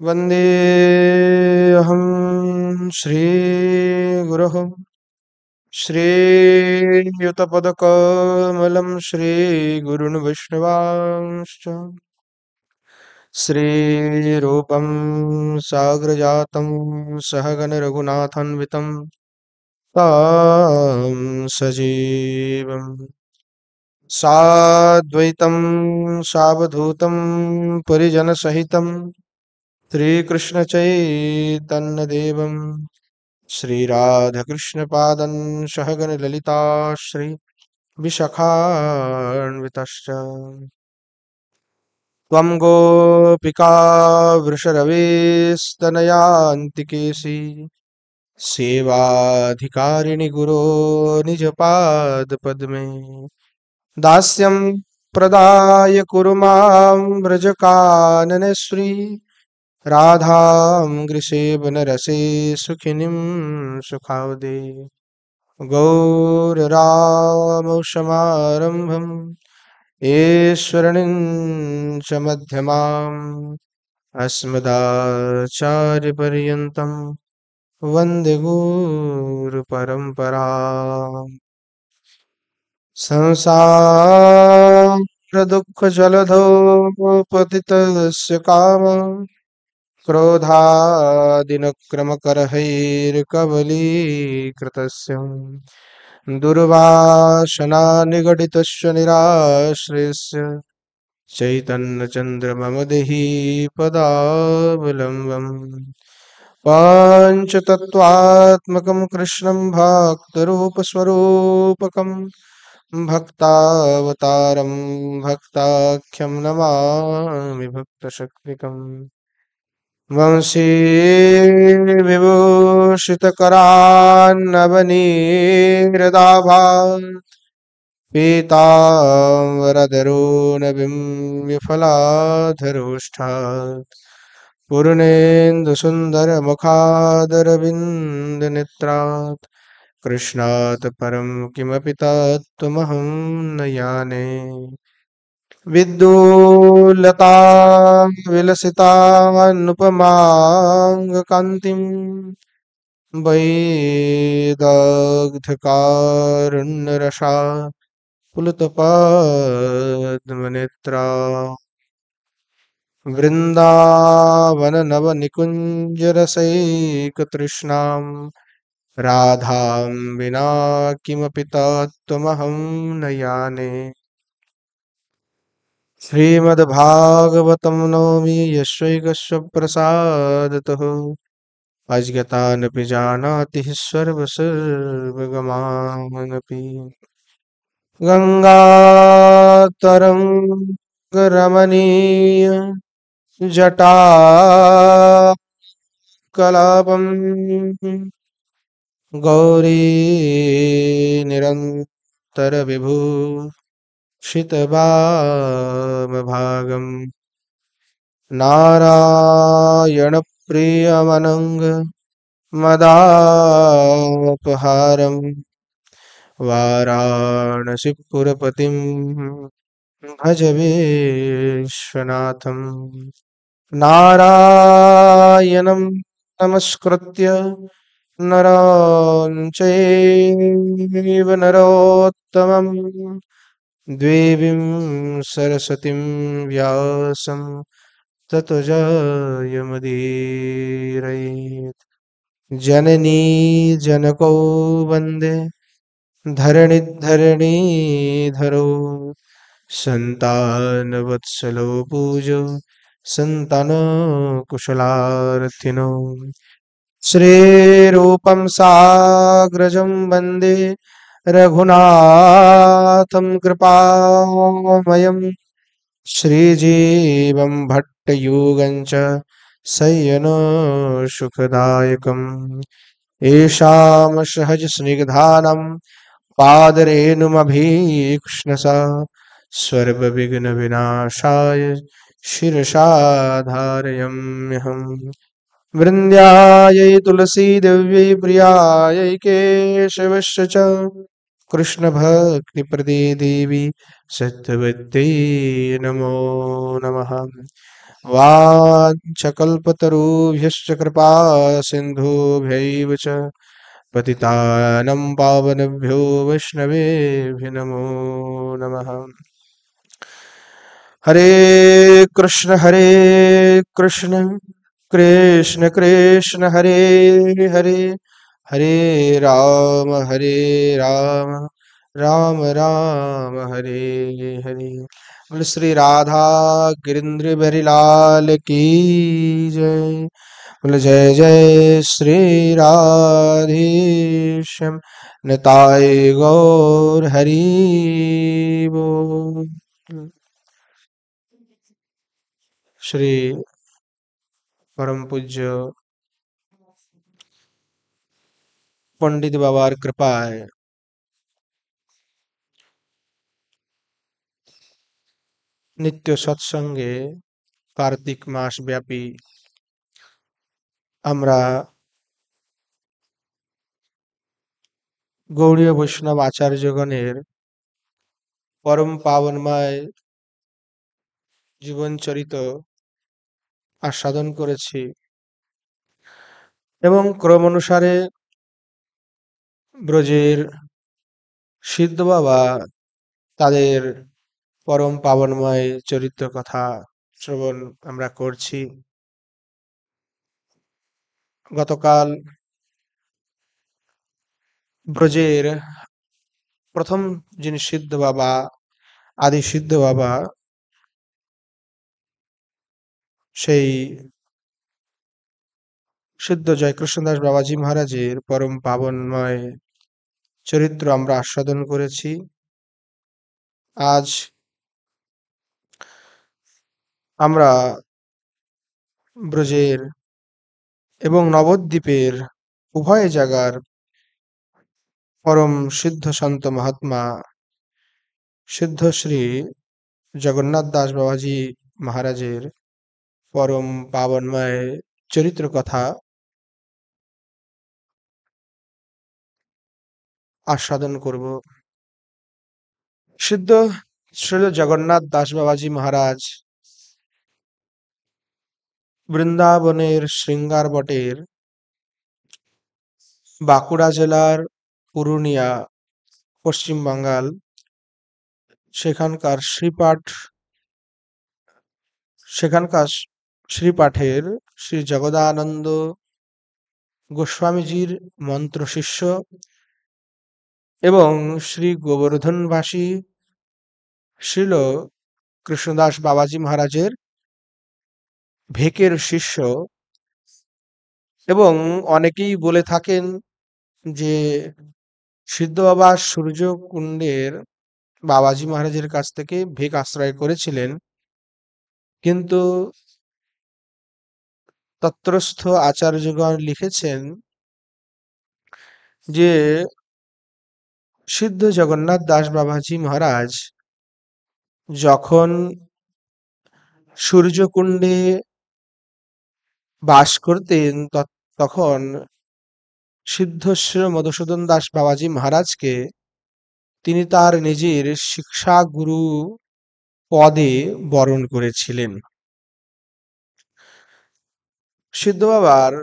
वन्देऽहं श्रीगुरोः श्रीयुतपदकमलं श्रीगुरुन् वैष्णवांश्च श्रीरूपं साग्रजातं सहगण रघुनाथान्वितं तं सजीवम् साद्वैतं सावधूतं परिजनसहितं श्रीकृष्णचैतन्यदेवं श्रीराधाकृष्णपादं सहगण ललिता श्री विशाखान्वितश्च त्वं गोपिका वृषरवेस्तनयान्तिकेशी सेवाधिकारिणि गुरो निजपादपद्मे दास्यं प्रदाय कुरु मां व्रजकाननश्री राधां गृसेवनरसे सुखिनीं सुखावदे गौररामौशमारम्भम् ईश्वरणं च मध्यमाम् अस्मदाचार्यपर्यन्तं वन्दे गुरुपरम्पराम् संसारदुःखजलधौ पतितस्य कामः क्रोधादिनक्रमकरहैर्कबलीकृतस्य दुर्वासनानिगडितस्य निराश्रयस्य चैतन्यचन्द्रममदेहि पदावलम्बम् पञ्चतत्त्वात्मकं कृष्णं भक्तरूपस्वरूपकं भक्तावतारं भक्ताख्यं नमामि भक्तशक्तिकम् वंशी विभूषितकरान्नवनीरदाभात् पीताम्बरधरो नवीं विफलाधरोष्ठात् पूर्णेन्दुसुन्दरमुखादरविन्दनेत्रात् कृष्णात् परं किमपि तत्त्वमहं न जाने विद्युल्लतां विलसितान्नुपमाङ्गकान्तिं वैदग्ध्यकारुण्यरसा पुलुतपद्मनेत्रा वृन्दावननवनिकुञ्जरसैकतृष्णां राधां विना किमपि तत्त्वमहं न जाने श्रीमद्भागवतं नौमि यस्यैकस्य प्रसादतः अज्ञातानपि जानाति सर्वगमानपि गङ्गातरङ्गरमणीय जटाकलापं गौरी निरन्तरविभू शितवामभागं नारायणप्रियमनङ्ग मदापहारं वाराणसीपुरपतिं भज विश्वनाथं नारायणं नमस्कृत्य नरं चैव नरोत्तमं देवीं सरस्वतीं व्यासं ततो जयमुदीरयेत् जननी जनको वन्दे धरणिधरणीधरो सन्तानवत्सलो पूजो सन्तानकुशलार्थिनो श्रीरूपं साग्रजं वन्दे रघुनाथं कृपामयं श्रीजीवं भट्टयुगं च शय्यनो सुखदायकम् येषां सहजस्निग्धानं पादरेणुमभीक्ष्णसा सर्वविघ्नविनाशाय शिरसा धारयाम्यहम् वृन्द्यायै तुलसीदेव्यै प्रियायै केशवस्य च कृष्णभक्तिप्रदे देवी सत्यवत्यै नमो नमः वाञ्छकल्पतरुभ्यश्च कृपा सिन्धुभ्यैव च पतितानं पावनेभ्यो वैष्णवेभ्यो नमो नमः। हरे कृष्ण कृष्ण कृष्ण हरे हरे, हरे हरे राम राम राम हरे हरे। बोलो श्री राधा गिरिंद्र बिहारी लाल की जय। बोलो जय जय श्री राधेश्याम निताय गौर हरि बोल। श्री परम पूज्य पंडित बाबार कृपाয় নিত্য সৎসঙ্গে কার্তিক মাস ব্যাপী আমরা গৌড়ীয় বৈষ্ণব আচার্যগণের পরম পাবনময় জীবনচরিত আস্বাদন করেছি এবং ক্রমানুসারে ব্রজের সিদ্ধ বাবা তাদের পরম পাবনময় চরিত্র কথা শ্রবণ আমরা করছি। গতকাল ব্রজের প্রথম যিনি সিদ্ধ বাবা, আদি সিদ্ধ বাবা, সেই সিদ্ধ জয়কৃষ্ণদাস বাবাজি মহারাজের পরম পাবনময় চরিত্র আমরা আস্বাদন করেছি। আজ আমরা ব্রজের এবং নবদ্বীপের উভয় জায়গার পরম সিদ্ধ সন্ত মহাত্মা সিদ্ধ শ্রী জগন্নাথ দাস বাবাজি মহারাজের পরম পাবনময় চরিত্র কথা আস্বাদন করব। সিদ্ধ শ্রী জগন্নাথ দাস বাবাজি মহারাজ বৃন্দাবনের শৃঙ্গার বটের বাঁকুড়া জেলার পুরুলিয়া, পশ্চিম বাঙ্গাল, সেখানকার শ্রীপাঠের শ্রী জগদানন্দ গোস্বামীজির মন্ত্র শিষ্য এবং শ্রী গোবর্ধনবাসী শ্রীল কৃষ্ণদাস বাবাজি মহারাজের ভেকের শিষ্য। এবং অনেকেই বলে থাকেন যে সিদ্ধ বাবা সূর্যকুণ্ডের বাবাজি মহারাজের কাছ থেকে ভিক আশ্রয় করেছিলেন, কিন্তু তত্রস্থ আচার্যগণ লিখেছেন যে সিদ্ধ জগন্নাথ দাস বাবাজি মহারাজ যখন সূর্যকুণ্ডে বাস করতেন তখন সিদ্ধশ্রী মধুসূদন দাস বাবাজি মহারাজকে তিনি তার নিজের শিক্ষা গুরু পদে বরণ করেছিলেন। সিদ্ধ বাবার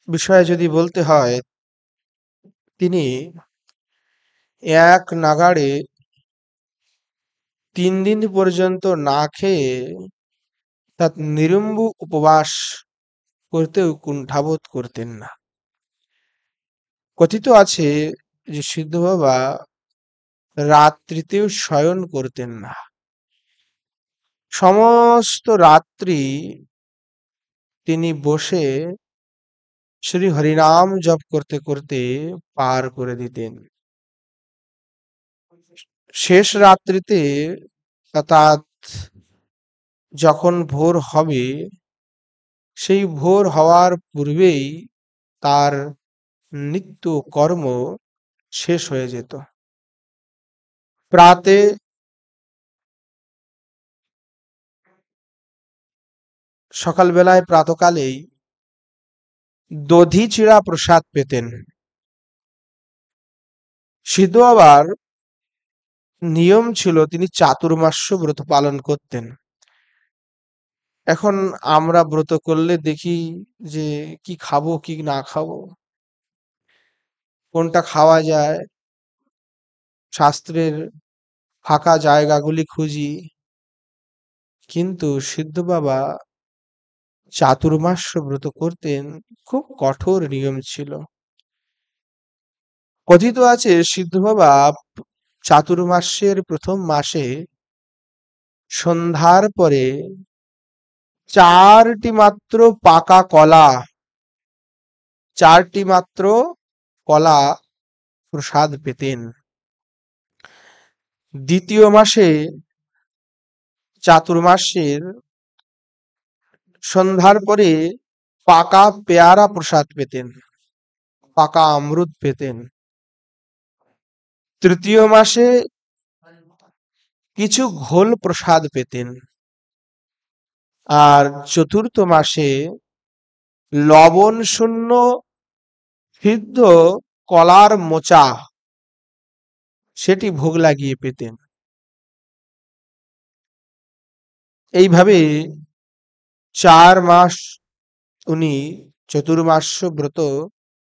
বিষয়ে যদি বলতে হয়, তিনি এক নাগাড়ে 3 দিন পর্যন্ত না খেয়ে তার নিরম্বু উপবাস করতেও কুণ্ঠাবোধ করতেন না। কথিত আছে যে সিদ্ধ বাবা রাত্রিতেও শয়ন করতেন না। সমস্ত রাত্রি তিনি বসে শ্রী হরিনাম জপ করতে করতে পার করে দিতেন। শেষ রাত্রিতে অর্থাৎ যখন ভোর হবে, সেই ভোর হওয়ার পূর্বেই তার নিত্য কর্ম শেষ হয়ে যেত। প্রাতে সকালবেলায় প্রাতকালেই দধি-চিড়া প্রসাদ পেতেন। সিদ্ধ বাবার নিয়ম ছিল তিনি চাতুর্মাস্য ব্রত পালন করতেন। এখন আমরা ব্রত করলে দেখি যে কি খাবো কি না খাবো, কোনটা খাওয়া যায়, শাস্ত্রের ফাঁকা জায়গাগুলি খুঁজি। কিন্তু সিদ্ধ বাবা চাতুর্মাস্য ব্রত করতেন, খুব কঠোর নিয়ম ছিল। কথিত আছে সিদ্ধ বাবা চাতুর্মাস্যের প্রথম মাসে সন্ধ্যার পরে 4টি মাত্র পাকা কলা, 4টি মাত্র কলা প্রসাদ পেতেন। দ্বিতীয় মাসে চাতুর্মাস্যের সন্ধ্যার পরে পাকা পেয়ারা প্রসাদ পেতেন, পাকা অমৃত পেতেন। তৃতীয় মাসে কিছু ঘোল প্রসাদ পেতেন। আর চতুর্থ মাসে লবণ শূন্য সিদ্ধ কলার মোচা, সেটি ভোগ লাগিয়ে পেতেন। এইভাবে 4 মাস উনি চতুর্মাস্য ব্রত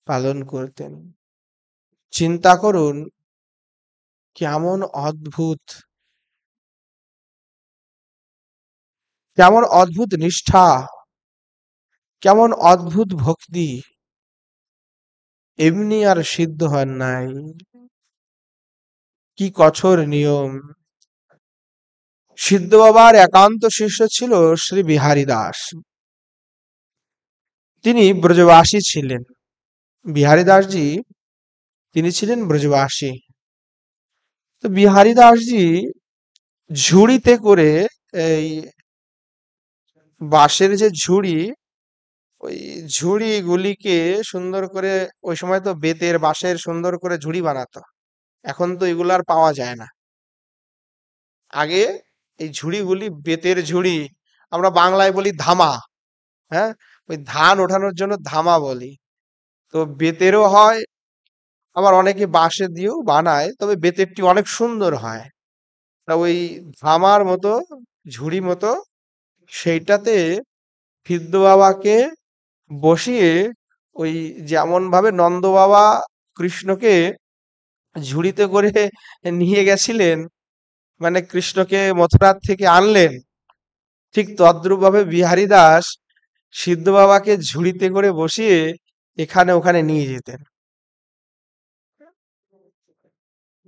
পালন করতেন। চিন্তা করুন কেমন অদ্ভুত, কেমন অদ্ভুত নিষ্ঠা, কেমন অদ্ভুত ভক্তি। এমনি আর সিদ্ধ হন নাই, কি কঠোর নিয়ম। সিদ্ধ বাবার একান্ত শিষ্য ছিল শ্রী বিহারী দাস। তিনি ব্রজবাসী ছিলেন। বিহারী দাসজি তিনি ছিলেন ব্রজবাসী। তো বিহারী দাসজি ঝুড়িতে করে, এই বাঁশের যে ঝুড়ি, ওই ঝুড়িগুলিকে সুন্দর করে, ওই সময় তো বেতের বাঁশের সুন্দর করে ঝুড়ি বানাতো, এখন তো এগুলো আর পাওয়া যায় না। আগে এই ঝুড়িগুলি বেতের ঝুড়ি, আমরা বাংলায় বলি ধামা, হ্যাঁ, ওই ধান ওঠানোর জন্য ধামা বলি। তো বেতেরও হয়, আবার অনেকে বাঁশে দিয়েও বানায়, তবে বেতেরটি অনেক সুন্দর হয়। তা ওই ধামার মতো, ঝুড়ি মতো, সেইটাতে সিদ্ধ বাবাকে বসিয়ে, ওই যেমন ভাবে নন্দ বাবা কৃষ্ণকে ঝুড়িতে করে নিয়ে গেছিলেন, মানে কৃষ্ণকে মথুরার থেকে আনলেন, ঠিক তদ্রূপ ভাবে বিহারী দাস সিদ্ধ বাবাকে ঝুড়িতে করে বসিয়ে এখানে ওখানে নিয়ে যেতেন।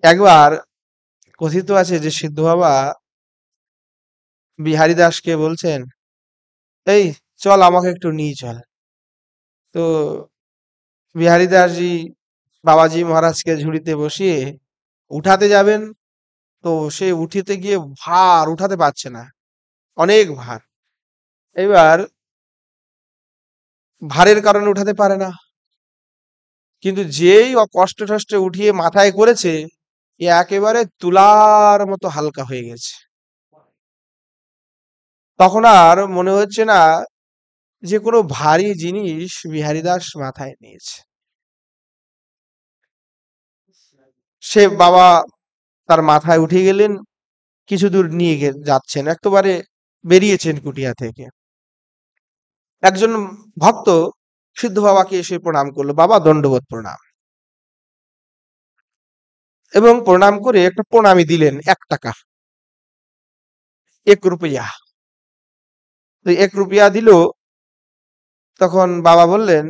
একবার কথিত আছে যে সিদ্ধ বাবা বিহারী দাসকে বলছেন, এই চল আমাকে একটু নিয়ে চল। তো বিহারী দাসজি বাবাজি মহারাজকে ঝুড়িতে বসিয়ে উঠাতে যাবেন, তো সে উঠিতে গিয়ে ভার উঠাতে পারছে না, অনেক ভার। এবার ভারের কারণে উঠাতে পারে না, কিন্তু যেই কষ্টে টষ্টে উঠিয়ে মাথায় করেছে, এ একেবারে তুলার মতো হালকা হয়ে গেছে। তখন আর মনে হচ্ছে না যে কোনো ভারী জিনিস বিহারী দাস মাথায় নিয়েছে। সে বাবা তার মাথায় উঠে গেলেন, কিছু দূর নিয়ে যাচ্ছেন, একেবারে বেরিয়েছেন কুটিয়া থেকে। একজন ভক্ত সিদ্ধ বাবাকে এসে প্রণাম করলো, বাবা দণ্ডবোধ প্রণাম, এবং প্রণাম করে একটা প্রণামী দিলেন 1 টাকা, 1 রুপিয়া। তো 1 রুপিয়া দিল। তখন বাবা বললেন,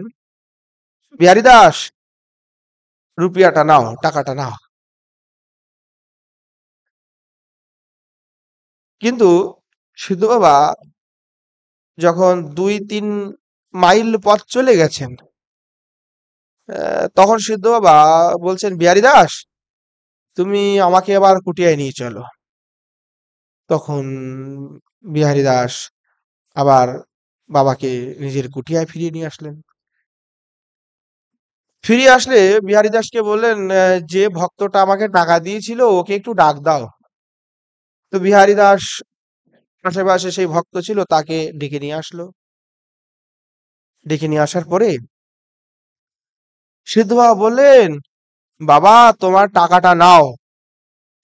বিহারী দাস রুপিয়াটা নাও, টাকাটা নাও। কিন্তু সিদ্ধ বাবা যখন 2-3 মাইল পথ চলে গেছেন, তখন সিদ্ধ বাবা বলছেন, বিহারী দাস তুমি আমাকে আবার কুটিয়ায় নিয়ে চলো। তখন বিহারী দাস আবার বাবাকে নিজের কুটিয়ায় ফিরিয়ে নিয়ে আসলেন। ফিরে আসলে বিহারী দাসকে বললেন, যে ভক্তটা আমাকে টাকা দিয়েছিল ওকে একটু ডাক দাও। তো বিহারী দাস আশেপাশে সেই ভক্ত ছিল, তাকে ডেকে নিয়ে আসলো। ডেকে নিয়ে আসার পরে সিদ্ধ বাবা বললেন, বাবা তোমার টাকাটা নাও।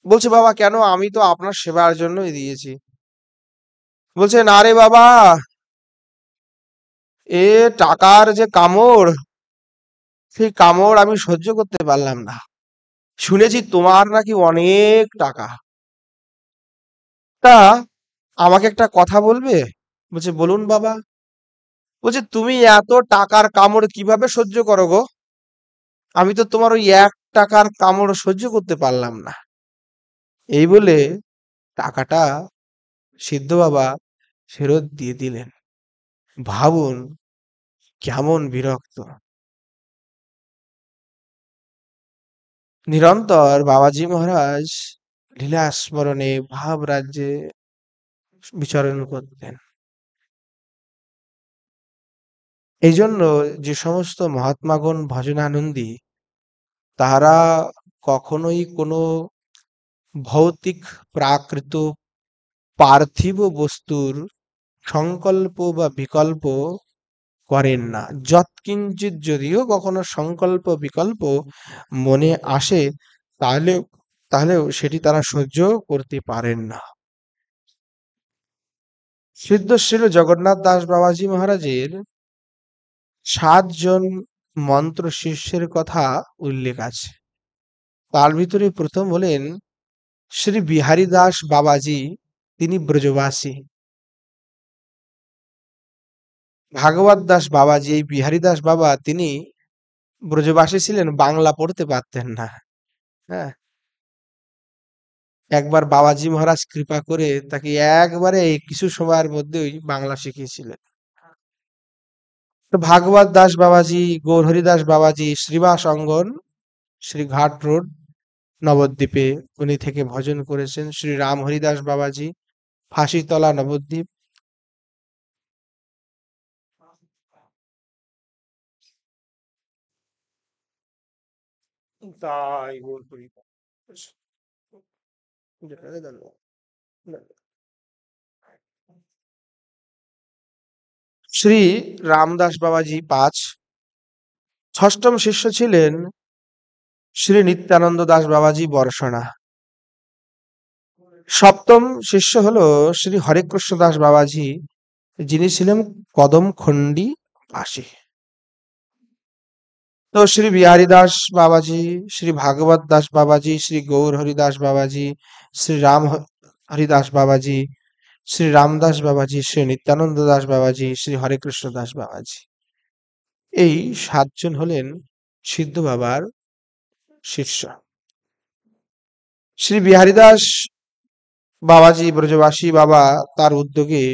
বলছে, বাবা কেন, আমি তো আপনার সেবার জন্যই দিয়েছি। বলছে, না রে বাবা, এ টাকার যে কামড়, সেই কামড় আমি সহ্য করতে পারলাম না। শুনেছি তোমার নাকি অনেক টাকা, তা আমাকে একটা কথা বলবে? বলছে, বলুন বাবা। বলছে, তুমি এত টাকার কামড় কিভাবে সহ্য করো গো? আমি তো তোমার ওই 1 টাকার কামড় সহ্য করতে পারলাম না। এই বলে টাকাটা সিদ্ধ বাবা ফেরত দিয়ে দিলেন। ভাবুন কেমন বিরক্ত। নিরন্তর বাবাজি মহারাজ লীলা স্মরণে ভাব রাজ্যে বিচরণ করতেন। এই জন্য যে সমস্ত মহাত্মাগণ ভজনানন্দী, তারা কখনোই কোনো ভৌতিক প্রাকৃত পার্থিব বস্তুর সংকল্প বা বিকল্প করেন না। যৎকিঞ্চিৎ যদিও কখনো সংকল্প বিকল্প মনে আসে, তাহলেও তাহলেও সেটি তারা সহ্য করতে পারেন না। সিদ্ধশ্রী জগন্নাথ দাস বাবাজি মহারাজের 7 জন মন্ত্র শিষ্যের কথা উল্লেখ আছে। তার ভিতরে প্রথম হলেন শ্রী বিহারী দাস বাবাজি, তিনি ব্রজবাসী। ভাগবত দাস বাবাজি, এই বিহারী দাস বাবা, তিনি ব্রজবাসী ছিলেন, বাংলা পড়তে পারতেন না। হ্যাঁ, একবার বাবাজি মহারাজ কৃপা করে তাকে একবারে এই কিছু সময়ের মধ্যেই বাংলা শিখিয়েছিলেন। তো ভাগবত দাস বাবাজি, গৌরহরি দাস বাবাজি শ্রীবাস অঙ্গন, শ্রী ঘাট রোড, নবদ্বীপে উনি থেকে ভজন করেছেন। শ্রী রাম হরিদাস বাবাজি, ফাঁসিতলা, নবদ্বীপ। তাই গৌর হরি। শ্রী রামদাস বাবাজি 5। ষষ্ঠম শিষ্য ছিলেন শ্রী নিত্যানন্দ দাস বাবাজি বর্ষণা। সপ্তম শিষ্য হলো শ্রী হরেকৃষ্ণ দাস বাবাজি, যিনি ছিলেন কদমখণ্ডী বাসী। তো শ্রী বিহারী দাস বাবাজি, শ্রী ভাগবত দাস বাবাজি, শ্রী গৌর হরিদাস বাবাজি, শ্রী রাম হরিদাস বাবাজি, শ্রী রামদাস বাবাজি, শ্রী নিত্যানন্দ দাস বাবাজি, শ্রী হরেকৃষ্ণ দাস বাবাজি, এই 7 জন হলেন সিদ্ধ বাবার শিষ্য। শ্রী বিহারী দাস বাবাজি ব্রজবাসী বাবা, তার উদ্যোগে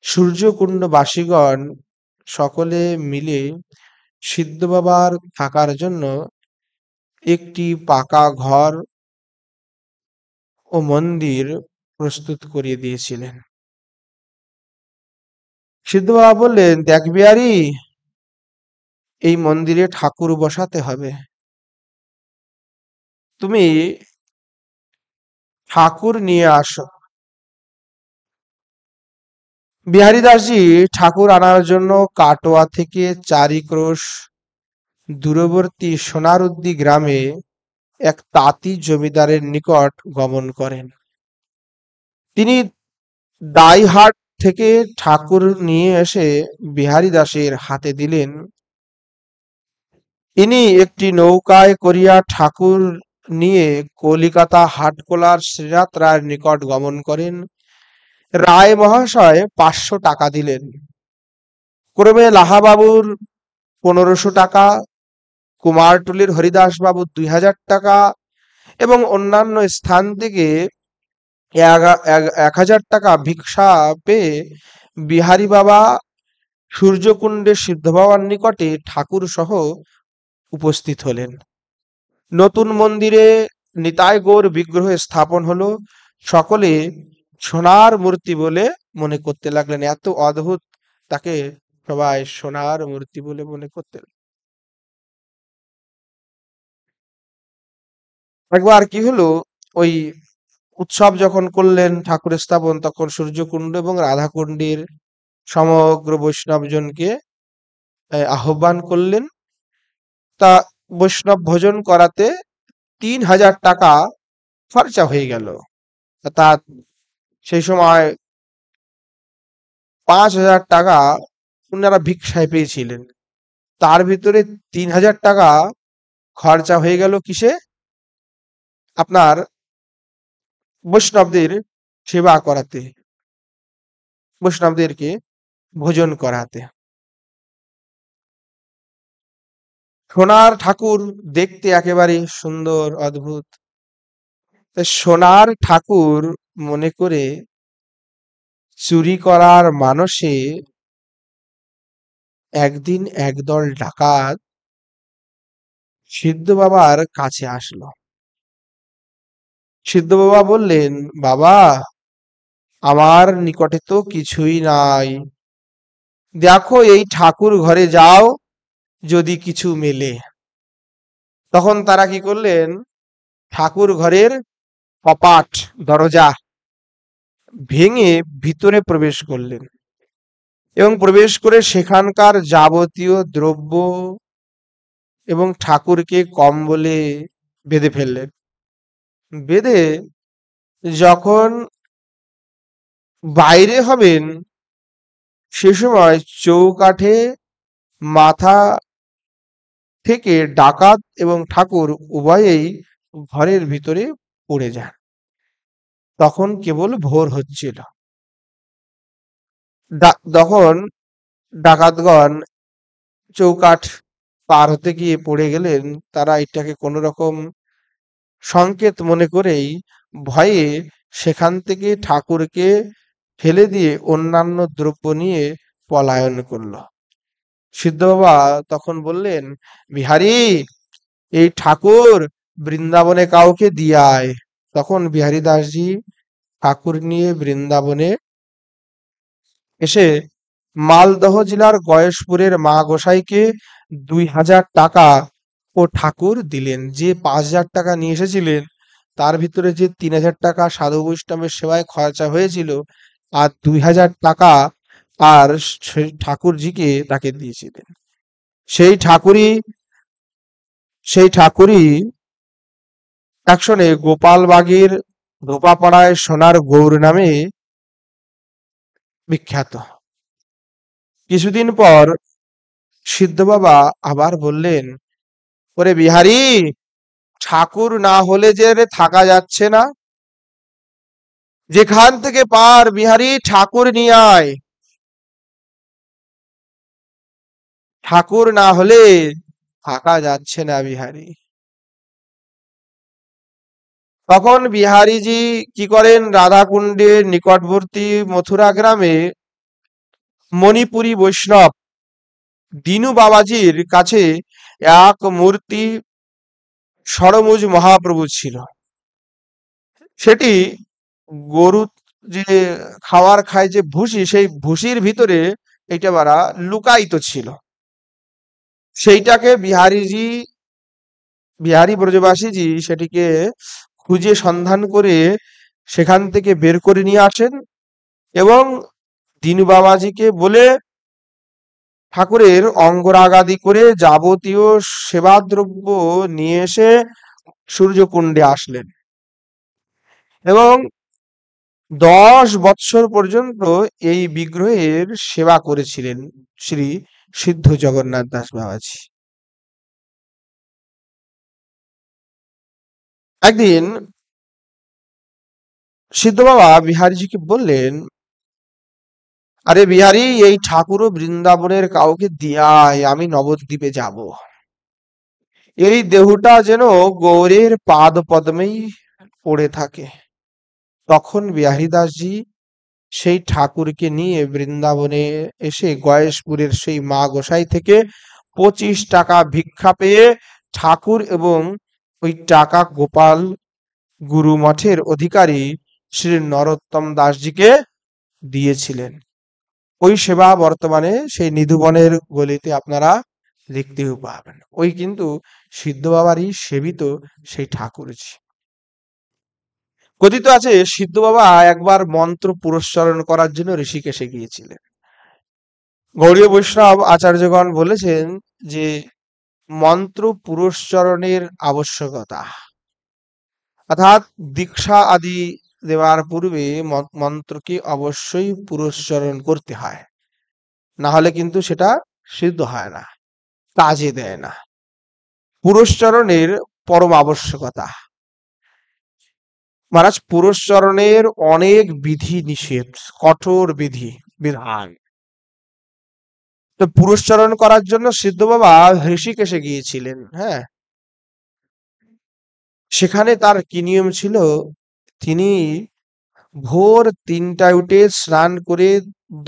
সূর্যকুণ্ড বাসীগণ সকলে মিলে সিদ্ধ বাবার থাকার জন্য একটি পাকা ঘর ও মন্দির প্রস্তুত করিয়ে দিয়েছিলেন। সিদ্ধ বাবা বললেন, দেখ বিহারী, এই মন্দিরে ঠাকুর বসাতে হবে, তুমি ঠাকুর নিয়ে আসো। বিহারী দাসজি ঠাকুর আনার জন্য কাটোয়া থেকে 4 ক্রোশ দূরবর্তী সোনারুদ্দি গ্রামে এক তাঁতি জমিদারের নিকট গমন করেন। তিনি দাইহাট থেকে ঠাকুর নিয়ে এসে বিহারী দাসের হাতে দিলেন। ইনি একটি নৌকায় করিয়া ঠাকুর নিয়ে কলিকাতা হাটখোলার শ্রীনাথ রায়ের নিকট গমন করেন। রায় মহাশয় 500 টাকা দিলেন। ক্রমে লাহাবাবুর 1500 টাকা, কুমারটুলির হরিদাস বাবু 2000 টাকা এবং অন্যান্য স্থান থেকে 1000 টাকা ভিক্ষা পেয়ে বিহারী বাবা সূর্যকুণ্ডে সিদ্ধ বাবার নিকটে ঠাকুর সহ উপস্থিত হলেন। নতুন মন্দিরে নিতাই গৌর বিগ্রহ স্থাপন হলো। সকলে সোনার মূর্তি বলে মনে করতে লাগলেন। এত অদ্ভুত, তাকে সবাই সোনার মূর্তি বলে মনে করতে লাগলেন। একবার কি হলো, ওই উৎসব যখন করলেন ঠাকুর স্থাপন, তখন সূর্যকুণ্ড এবং রাধাকুণ্ডের সমগ্র বৈষ্ণবজনকে আহ্বান করলেন। তা বৈষ্ণব ভোজন করাতে 3000 টাকা খরচা হয়ে গেল। তা সেই সময় 5,000 টাকা ওনারা ভিক্ষায় পেয়েছিলেন। তার ভিতরে 3,000 টাকা খরচা হয়ে গেল কিসে? আপনার বৈষ্ণবদের সেবা করাতে, বৈষ্ণবদেরকে ভোজন করাতে। সোনার ঠাকুর দেখতে একেবারে সুন্দর, অদ্ভুত। সোনার ঠাকুর মনে করে চুরি করার মানসে একদিন একদল ডাকাত সিদ্ধ বাবার কাছে আসলো। সিদ্ধ বাবা বললেন, বাবা, আমার নিকটে তো কিছুই নাই, দেখো এই ঠাকুর ঘরে যাও, যদি কিছু মেলে। তখন তারা কি করলেন? ঠাকুর ঘরের কপাট, দরজা ভেঙে ভিতরে প্রবেশ করলেন এবং প্রবেশ করে সেখানকার যাবতীয় দ্রব্য এবং ঠাকুরকে কম্বলে বেঁধে ফেললেন। বেঁধে যখন বাইরে হবেন, সে সময় চৌকাঠে মাথা থেকে ডাকাত এবং ঠাকুর উভয়েই ঘরের ভিতরে পড়ে যান। তখন কেবল ভোর হচ্ছিল। তখন ডাকাতগণ চৌকাঠ পার হতে গিয়ে পড়ে গেলেন। তারা এটাকে কোন রকম সংকেত মনে করেই ভয়ে সেখান থেকে ঠাকুরকে ফেলে দিয়ে অন্যান্য দ্রব্য নিয়ে পলায়ন করল। সিদ্ধ বাবা তখন বললেন, বিহারী, এই ঠাকুর বৃন্দাবনে কাউকে দিয়ে আয়। তখন বিহারী দাসজি ঠাকুর নিয়ে বৃন্দাবনে এসে মালদহ জেলার গয়েশপুরের মা গোসাইকে 2,000 টাকা ও ঠাকুর দিলেন। যে 5,000 টাকা নিয়ে এসেছিলেন তার ভিতরে যে 3,000 টাকা সাধু বৈষ্ণবের সেবায় খরচা হয়েছিল, আর 2,000 টাকা আর সেই ঠাকুরজিকে তাকে দিয়েছিলেন। সেই ঠাকুরই সেই ঠাকুরই একশনে গোপালবাগের ধোপাপাড়ায় সোনার গৌর নামে বিখ্যাত। কিছুদিন পর সিদ্ধ বাবা আবার বললেন, ওরে বিহারী, ঠাকুর না হলে যে রে থাকা যাচ্ছে না, যেখান থেকে পার বিহারী ঠাকুর নিয়ে আয়। ঠাকুর না হলে থাকা যাচ্ছে না বিহারী। তখন বিহারীজি কি করেন? রাধাকুণ্ডের নিকটবর্তী মথুরা গ্রামে মণিপুরী বৈষ্ণব দিনু বাবাজির কাছে এক মূর্তি সরমুজ মহাপ্রভু ছিল। সেটি গরু যে খাওয়ার খায়, যে ভুসি, সেই ভুসির ভিতরে এটা বারা লুকায়িত ছিল। সেইটাকে বিহারী ব্রজবাসীজি সেটিকে খুঁজে সন্ধান করে সেখান থেকে বের করে নিয়ে আসেন এবং দিনু বাবাজিকে বলে ঠাকুরের অঙ্গরাগাদি করে যাবতীয় সেবাদ্রব্য নিয়ে এসে সূর্যকুণ্ডে আসলেন এবং 10 বৎসর পর্যন্ত এই বিগ্রহের সেবা করেছিলেন শ্রী সিদ্ধ জগন্নাথ দাস বাবাজি। একদিন সিদ্ধ বাবা বিহারীজিকে বললেন, আরে বিহারী, এই ঠাকুরও বৃন্দাবনের কাউকে দিয়ায়, আমি নবদ্বীপে যাব। এই দেহটা যেন গৌরের পাদ পদ্মেই পড়ে থাকে। তখন বিহারী দাসজি সেই ঠাকুরকে নিয়ে বৃন্দাবনে এসে গয়েশপুরের সেই মা গোসাই থেকে 25 টাকা ভিক্ষা পেয়ে ঠাকুর এবং ওই টাকা গোপাল গুরু মঠের অধিকারী শ্রী নরোত্তম দাসজিকে দিয়েছিলেন। ওই সেবা বর্তমানে সেই নিধুবনের গলিতে আপনারা দেখতেও পাবেন। ওই কিন্তু সিদ্ধ বাবারই সেবিত সেই ঠাকুরজি। কথিত আছে সিদ্ধ বাবা একবার মন্ত্র পুরস্চরণ করার জন্য ঋষিকেশে গিয়েছিলেন। গৌড়ীয় বৈষ্ণব আচার্যগণ বলেছেন যে মন্ত্র পুরস্চরণের আবশ্যকতা, অর্থাৎ দীক্ষা আদি দেওয়ার পূর্বে মন্ত্রকে অবশ্যই পুরস্চরণ করতে হয়, না হলে কিন্তু সেটা সিদ্ধ হয় না, কাজে দেয় না। পুরস্চরণের পরম আবশ্যকতা। মহারাজ, পুরস্চরণের অনেক বিধি নিষেধ, কঠোর বিধি বিধান। তো পুরস্চরণ করার জন্য সিদ্ধ বাবা ঋষিকেশে গিয়েছিলেন। হ্যাঁ, সেখানে তার কি নিয়ম ছিল, তিনি ভোর 3টায় উঠে স্নান করে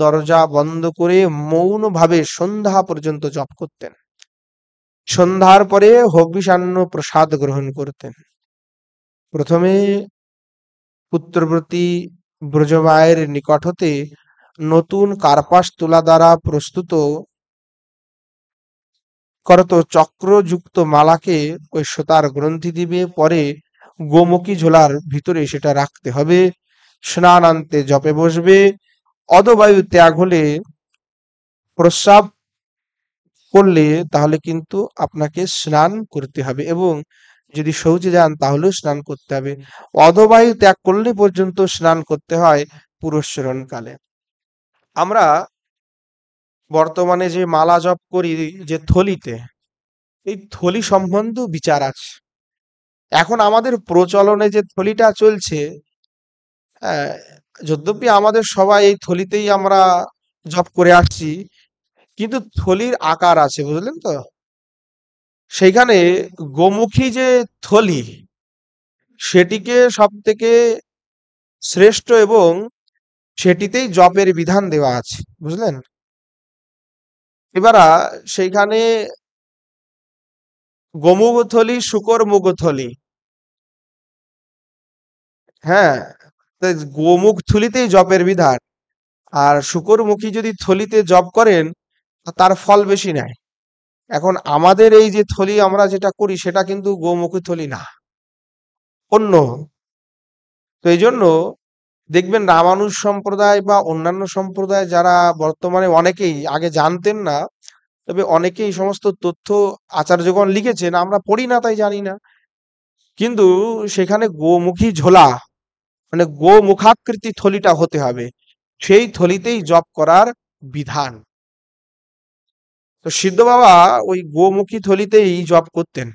দরজা বন্ধ করে মৌনভাবে সন্ধ্যা পর্যন্ত জপ করতেন। সন্ধ্যার পরে হবিষান্ন প্রসাদ গ্রহণ করতেন। প্রথমে পুত্রব্রতী ব্রজমায়ের নিকট হতে নতুন কার্পাস তুলা দ্বারা প্রস্তুত করত চক্রযুক্ত মালাকে ওই সুতার গ্রন্থি দিবে, পরে গোমুখী ঝোলার ভিতরে সেটা রাখতে হবে। স্নানান্তে জপে বসবে। অদবায়ু ত্যাগ হলে, প্রস্রাব করলে তাহলে কিন্তু আপনাকে স্নান করতে হবে, এবং যদি শৌচে যান তাহলেও স্নান করতে হবে। অদবায়ু ত্যাগ করলে পর্যন্ত স্নান করতে হয় পুরস্চরণ কালে। আমরা বর্তমানে যে মালা জপ করি যে থলিতে, এই থলি সম্বন্ধেও বিচার আছে। এখন আমাদের প্রচলনে যে থলিটা চলছে, হ্যাঁ, যদ্যপি আমাদের সবাই এই থলিতেই আমরা জপ করে আসছি, কিন্তু থলির আকার আছে, বুঝলেন তো? সেইখানে গোমুখী যে থলি, সেটিকে সব থেকে শ্রেষ্ঠ, এবং সেটিতেই জপের বিধান দেওয়া আছে, বুঝলেন? এবার সেইখানে গোমুখ থলি, শুকর মুখ থলি। হ্যাঁ, তো গোমুখ থলিতেই জপের বিধান, আর শুকরমুখী যদি থলিতে জপ করেন তার ফল বেশি নেয়। এখন আমাদের এই যে থলি আমরা যেটা করি সেটা কিন্তু গোমুখী থলি না, অন্য। তো এই জন্য দেখবেন রামানুজ সম্প্রদায় বা অন্যান্য সম্প্রদায় যারা বর্তমানে, অনেকেই আগে জানতেন না, তবে অনেকেই এই সমস্ত তথ্য আচার্যগণ লিখেছেন, আমরা পড়ি না তাই জানি না। কিন্তু সেখানে গোমুখী ঝোলা, মানে গোমুখাকৃতি থলিটা হতে হবে, সেই থলিতেই জপ করার বিধান। তো সিদ্ধ বাবা ওই গোমুখী থলিতেই জপ করতেন।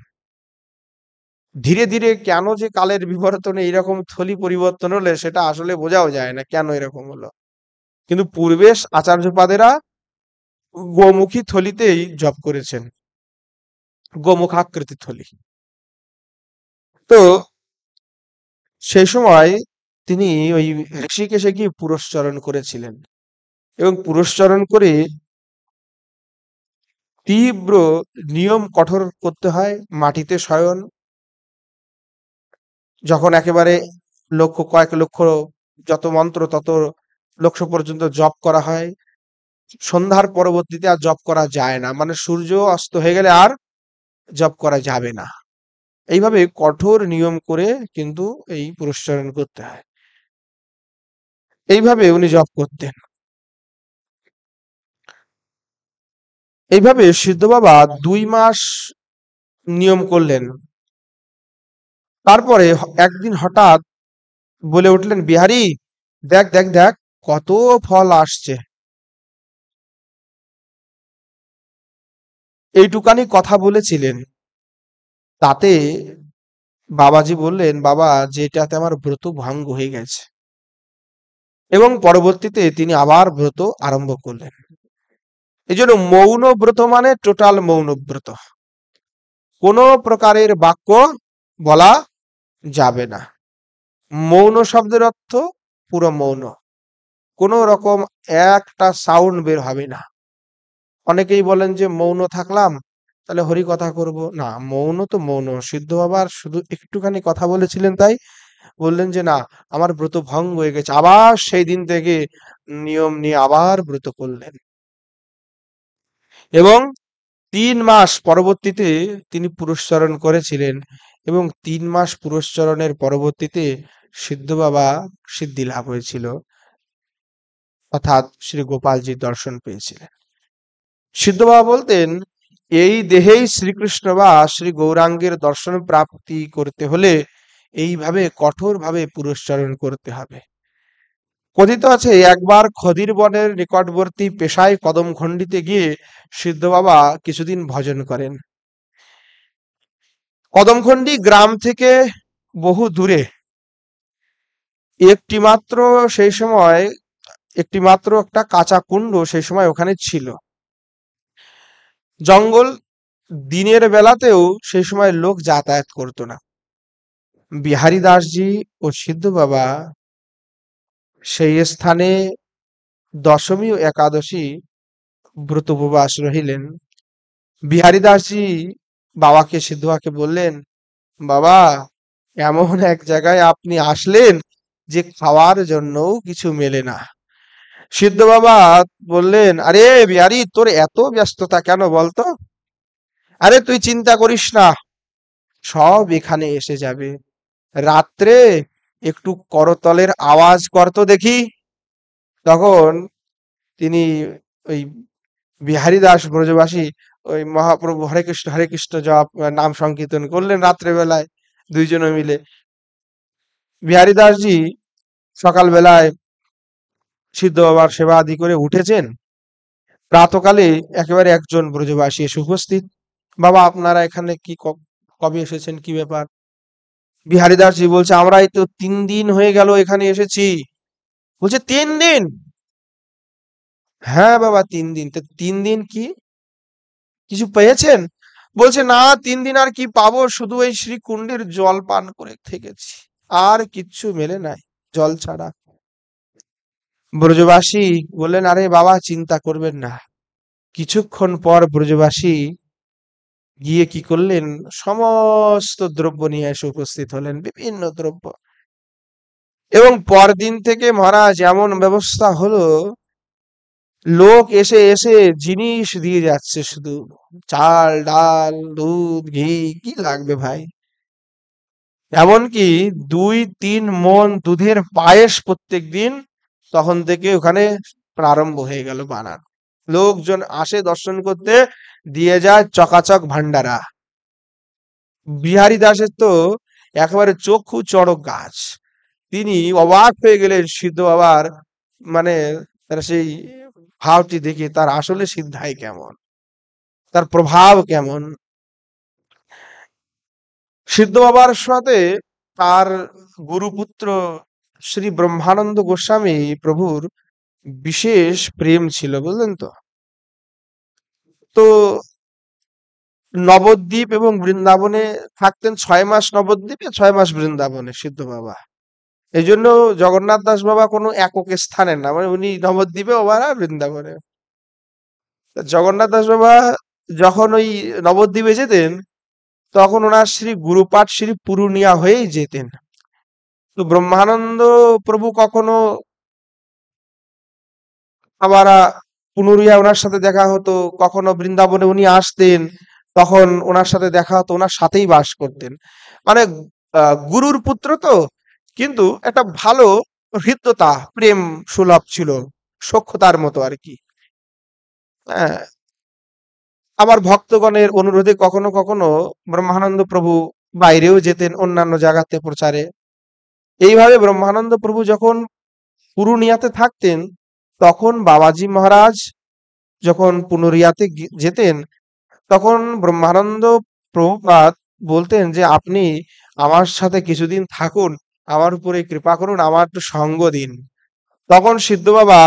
ধীরে ধীরে কেন যে কালের বিবর্তনে এইরকম থলি পরিবর্তন হলে সেটা আসলে বোঝাও যায় না কেন এরকম হলো, কিন্তু পূর্বে আচার্যপাদেরা গোমুখী থলিতেই জপ করেছেন, গোমুখাকৃতি থলি। তো সেই সময় তিনি ওই ঋষিকেশে গিয়ে পুরস্চরণ করেছিলেন, এবং পুরস্চরণ করে তীব্র নিয়ম কঠোর করতে হয়। মাটিতে শয়ন, যখন একেবারে কয়েক লক্ষ, যত মন্ত্র তত লক্ষ পর্যন্ত জপ করা হয়। সন্ধ্যার পরবর্তীতে আর জপ করা যায় না, মানে সূর্য অস্ত হয়ে গেলে আর জপ করা যাবে না। এইভাবে কঠোর নিয়ম করে কিন্তু এই পুরস্চরণ করতে হয়। এইভাবে উনি জপ করতেন। এইভাবে সিদ্ধ বাবা 2 মাস নিয়ম করলেন। তারপরে একদিন হঠাৎ বলে উঠলেন, বিহারী, দেখ দেখ দেখ, কত ফল আসছে। এইটুকানি কথা বলেছিলেন। তাতে বাবাজি বললেন, বাবা, যেটাতে আমার ব্রত ভঙ্গ হয়ে গেছে। এবং পরবর্তীতে তিনি আবার ব্রত আরম্ভ করলেন। এই জন্য মৌন ব্রত মানে টোটাল মৌন ব্রত, কোনো প্রকারের বাক্য বলা যাবে না। মৌন শব্দের অর্থ পুরো মৌন, কোন রকম একটা সাউন্ড বের হবে না। অনেকেই বলেন যে মৌন থাকলাম তাহলে হরি কথা করব না, মৌন তো মৌন। সিদ্ধ বাবার শুধু একটুখানি কথা বলেছিলেন, তাই বললেন যে না, আমার ব্রত ভঙ্গ হয়ে গেছে। আবার সেই দিন থেকে নিয়ম নিয়ে আবার ব্রত করলেন, এবং 3 মাস পরবর্তীতে তিনি পুরস্চরণ করেছিলেন, এবং 3 মাস পুরস্চরণের পরবর্তীতে সিদ্ধ বাবা সিদ্ধি লাভ হয়েছিল, অর্থাৎ শ্রী গোপালজির দর্শন পেয়েছিলেন। সিদ্ধ বাবা বলতেন, এই দেহেই শ্রীকৃষ্ণ বা শ্রী গৌরাঙ্গের দর্শন প্রাপ্তি করতে হলে এইভাবে কঠোরভাবে পুরস্চরণ করতে হবে। কথিত আছে একবার খদির বনের নিকটবর্তী পেশায় কদমখণ্ডিতে গিয়ে সিদ্ধ বাবা কিছুদিন ভজন করেন। কদমখণ্ডি গ্রাম থেকে বহু দূরে। সেই সময় একটিমাত্র একটা কাঁচা কুণ্ড সেই সময় ওখানে ছিল। জঙ্গল, দিনের বেলাতেও সেই সময় লোক যাতায়াত করতো না। বিহারী দাসজি ও সিদ্ধ বাবা সেই স্থানে দশমী ও একাদশী ব্রত উপবাস রহিলেন। বিহারী দাসজি বাবাকে, সিদ্ধ বাবাকে বললেন, বাবা, এমন এক জায়গায় আপনি আসলেন যে খাওয়ার জন্যও কিছু মেলে না। সিদ্ধ বাবা বললেন, আরে বিহারী, তোর এত ব্যস্ততা কেন বলতো? আরে তুই চিন্তা করিস না, সব এখানে এসে যাবে। রাত্রে একটু করতলের আওয়াজ করতো দেখি। তখন তিনি ওই বিহারী দাস ব্রজবাসী ওই মহাপ্রভু হরে কৃষ্ণ জপ নাম সংকীর্তন করলেন রাত্রে বেলায় দুইজনে মিলে। বিহারী দাসজি সকালবেলায় সিদ্ধ বাবার সেবা আদি করে উঠেছেন। প্রাতকালে একেবারে একজন ব্রজবাসী এসে উপস্থিত। বাবা, আপনারা এখানে কি কবে এসেছেন, কি ব্যাপার? বিহারী দাসজি বলছে, আমরা এই তো 3 দিন হয়ে গেল এখানে এসেছি। বলছে 3 দিন? হ্যাঁ বাবা, 3 দিন। তো 3 দিন কি কিছু পেয়েছেন? বলছে, না, 3 দিন আর কি পাবো, শুধু এই শ্রীকুণ্ডের জল পান করে থেকেছি, আর কিচ্ছু মেলে নাই, জল ছাড়া। ব্রজবাসী বললেন, আরে বাবা, চিন্তা করবেন না। কিছুক্ষণ পর ব্রজবাসী গিয়ে কি করলেন, সমস্ত দ্রব্য নিয়ে এসে উপস্থিত হলেন, বিভিন্ন দ্রব্য। এবং পরদিন থেকে মহারাজ এমন ব্যবস্থা হলো, লোক এসে এসে জিনিস দিয়ে যাচ্ছে, শুধু চাল ডাল দুধ ঘি, কি লাগবে ভাই। এমনকি 2-3 মণ দুধের পায়েস প্রত্যেক দিন তখন থেকে ওখানে প্রারম্ভ হয়ে গেল বানানো। লোকজন আসে দর্শন করতে, দিয়ে যায় চকাচক ভান্ডারা। বিহারী দাসের তো একেবারে চক্ষু চড়ক গাছ। তিনি অবাক হয়ে গেলেন সিদ্ধ বাবার, মানে তার সেই ভাবটি দেখে, তার আসলে সিদ্ধাই কেমন, তার প্রভাব কেমন। সিদ্ধ বাবার সাথে তার গুরুপুত্র শ্রী ব্রহ্মানন্দ গোস্বামী প্রভুর বিশেষ প্রেম ছিল, বুঝলেন তো। তো নবদ্বীপ এবং বৃন্দাবনে থাকতেন, 6 মাস নবদ্বীপে 6 মাস বৃন্দাবনে সিদ্ধ বাবা। এই জন্য জগন্নাথ দাস বাবা কোনো একক স্থানের না, মানে উনি নবদ্বীপে, ওরা বৃন্দাবনে। জগন্নাথ দাস বাবা যখন ওই নবদ্বীপে যেতেন, তখন ওনার শ্রী গুরুপাঠ শ্রী পুরুনিয়া হয়েই যেতেন। তো ব্রহ্মানন্দ প্রভু কখনো আবার পুনরিয়া ওনার সাথে দেখা হতো, কখনো বৃন্দাবনে উনি আসতেন, তখন ওনার সাথে দেখা হতো, ওনার সাথেই বাস করতেন। মানে গুরুর পুত্র তো, কিন্তু একটা ভালো হৃদ্যতা, প্রেম সুলভ ছিল, সখ্যতার মতো আর কি। হ্যাঁ। আবার ভক্তগণের অনুরোধে কখনো কখনো ব্রহ্মানন্দ প্রভু বাইরেও যেতেন, অন্যান্য জায়গাতে প্রচারে। এইভাবে ব্রহ্মানন্দ প্রভু যখন পুরুনিয়াতে থাকতেন, তখন বাবাজি মহারাজ যখন পুনরিয়াতে যেতেন, তখন ব্রহ্মানন্দ প্রভুপাদ বলতেন যে, আপনি আমার সাথে কিছুদিন থাকুন, আমার উপরে কৃপা করুন, আমার একটু সঙ্গ দিন। তখন সিদ্ধ বাবা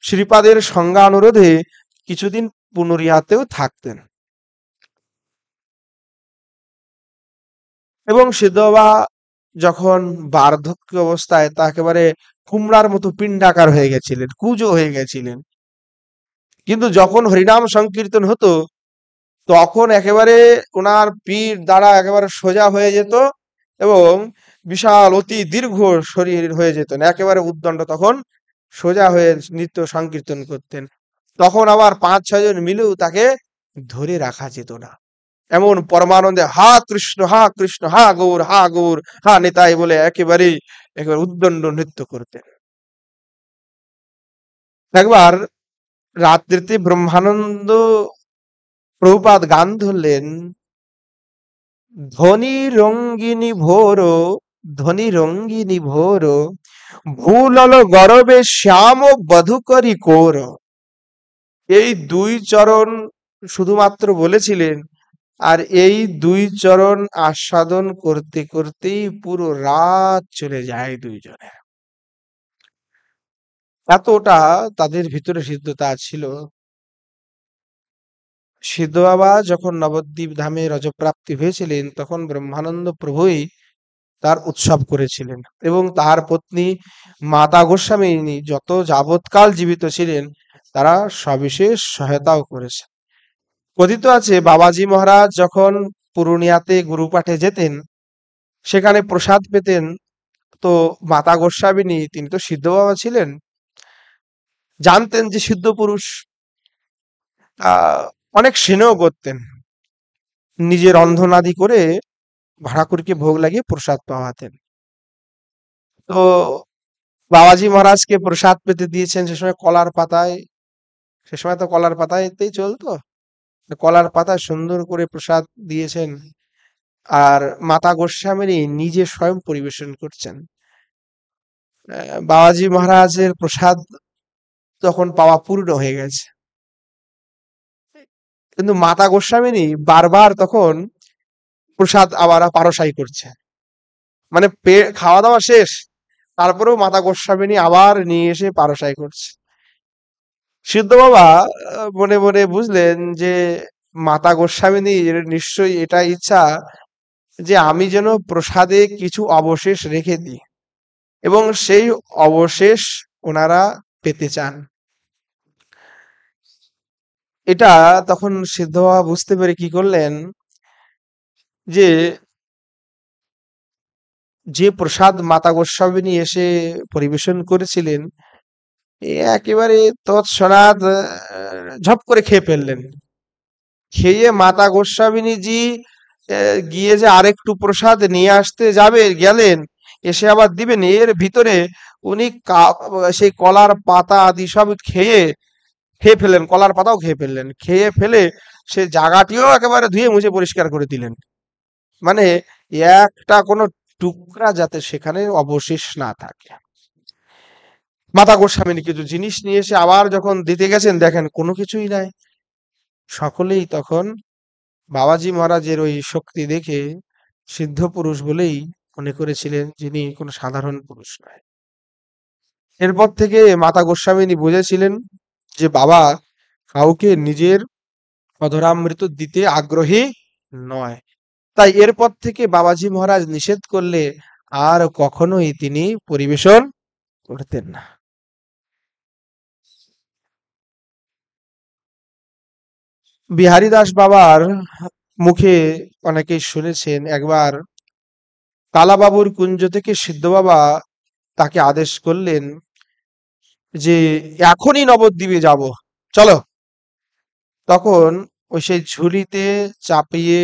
শ্রীপাদের সঙ্গানুরোধে কিছুদিন পুনরিয়াতেও থাকতেন। এবং সিদ্ধ বাবা যখন বার্ধক্য অবস্থায়, তা একেবারে কুমড়ার মতো পিণ্ডাকার হয়ে গেছিলেন, কুঁজো হয়ে গেছিলেন। কিন্তু যখন হরিনাম সংকীর্তন হতো, তখন একেবারে ওনার পিঠ দ্বারা একেবারে সোজা হয়ে যেত, এবং বিশাল অতি দীর্ঘ শরীর হয়ে যেত না, একেবারে উদ্দণ্ড, তখন সোজা হয়ে নৃত্য সংকীর্তন করতেন। তখন আবার 5-6 জন মিলেও তাকে ধরে রাখা যেত না। এমন পরমানন্দে হা কৃষ্ণ হা কৃষ্ণ, হা গৌর হা গৌর, হা নিতাই বলে একেবারে উদ্দণ্ড নৃত্য করতেন। একবার রাত্রিতে ব্রহ্মানন্দ প্রভুপাদ গান ধরলেন, ধনী রঙ্গিনী ভোর ধ্বনি রঙ্গিনী ভোর, ভুলল গরবে শ্যাম বধূ করি কোর। এই দুই চরণ শুধুমাত্র বলেছিলেন, আর এই দুই চরণ আস্বাদন করতে করতেই পুরো রাত চলে যায় দুইজনের। এতটা তাদের ভিতরে সিদ্ধতা ছিল। সিদ্ধ বাবা যখন নবদ্বীপ ধামে রজপ্রাপ্তি হয়েছিলেন, তখন ব্রহ্মানন্দ প্রভুই তার উৎসব করেছিলেন, এবং তার পত্নী মাতা গোস্বামী যত যাবৎকাল জীবিত ছিলেন তারা সবিশেষ সহায়তাও করেছে। কথিত আছে বাবাজি মহারাজ যখন পুরুলিয়াতে গুরুপাঠে যেতেন, সেখানে প্রসাদ পেতেন, তো মাতা গোস্বামিনী তিনি তো সিদ্ধ বাবা ছিলেন, জানতেন যে সিদ্ধ পুরুষ, আহ অনেক স্নেহ করতেন, নিজের রন্ধনাদি করে ভাড়াকুরকে ভোগ লাগিয়ে প্রসাদ পাওয়াতেন। তো বাবাজি মহারাজকে প্রসাদ পেতে দিয়েছেন সে সময় কলার পাতায়, সে সময় তো কলার পাতায়তেই চলতো, কলার পাতায় সুন্দর করে প্রসাদ দিয়েছেন, আর মাতা গোস্বামী নিজে স্বয়ং পরিবেশন করছেন। বাবাজি মহারাজের প্রসাদ তখন পাওয়া পূর্ণ হয়ে গেছে, কিন্তু মাতা গোস্বামী বারবার তখন প্রসাদ আবার পারসাই করছে, মানে খাওয়া দাওয়া শেষ, তারপরেও মাতা গোস্বামী আবার নিয়ে এসে পারসাই করছে। সিদ্ধ বাবা মনে মনে বুঝলেন যে মাতা গোস্বামিনীর নিশ্চয়ই এটা ইচ্ছা যে আমি যেন প্রসাদে কিছু অবশেষ রেখে দিই, এবং সেই অবশেষ ওনারা পেতে চান। এটা তখন সিদ্ধ বাবা বুঝতে পেরে কি করলেন, যে যে প্রসাদ মাতা গোস্বামিনী এসে পরিবেশন করেছিলেন, একেবারে তৎক্ষণাৎ ঝপ করে খেয়ে ফেললেন। খেয়ে মাতা গোস্বামিনীজি গিয়ে যে আরেকটু প্রসাদ নিয়ে আসতে গেলেন, এসে আবার দিবেন, এর ভিতরে উনি সেই কলার পাতা আদি সব খেয়ে ফেললেন, কলার পাতাও খেয়ে ফেললেন, খেয়ে ফেলে সে জায়গাটিও একেবারে ধুয়ে মুছে পরিষ্কার করে দিলেন, মানে একটা কোনো টুকরা যাতে সেখানে অবশেষ না থাকে। মাতা গোস্বামী কিছু জিনিস নিয়ে এসে আবার যখন দিতে গেছেন, দেখেন কোনো কিছুই নাই। সকলেই তখন বাবাজি মহারাজের ওই শক্তি দেখে সিদ্ধ পুরুষ বলেই মনে করেছিলেন, যিনি কোনো সাধারণ পুরুষ নয়। এরপর থেকে মাতা গোস্বামিনী বুঝেছিলেন যে বাবা কাউকে নিজের অধরামৃত দিতে আগ্রহী নয়, তাই এরপর থেকে বাবাজি মহারাজ নিষেধ করলে আর কখনোই তিনি পরিবেশন করতেন না। বিহারী দাস বাবার মুখে অনেকেই শুনেছেন, একবার কালাবাবুর কুঞ্জ থেকে সিদ্ধ বাবা তাকে আদেশ করলেন যে এখনই নবদ্বীপে যাব, চলো। তখন ওই সেই ঝুলিতে চাপিয়ে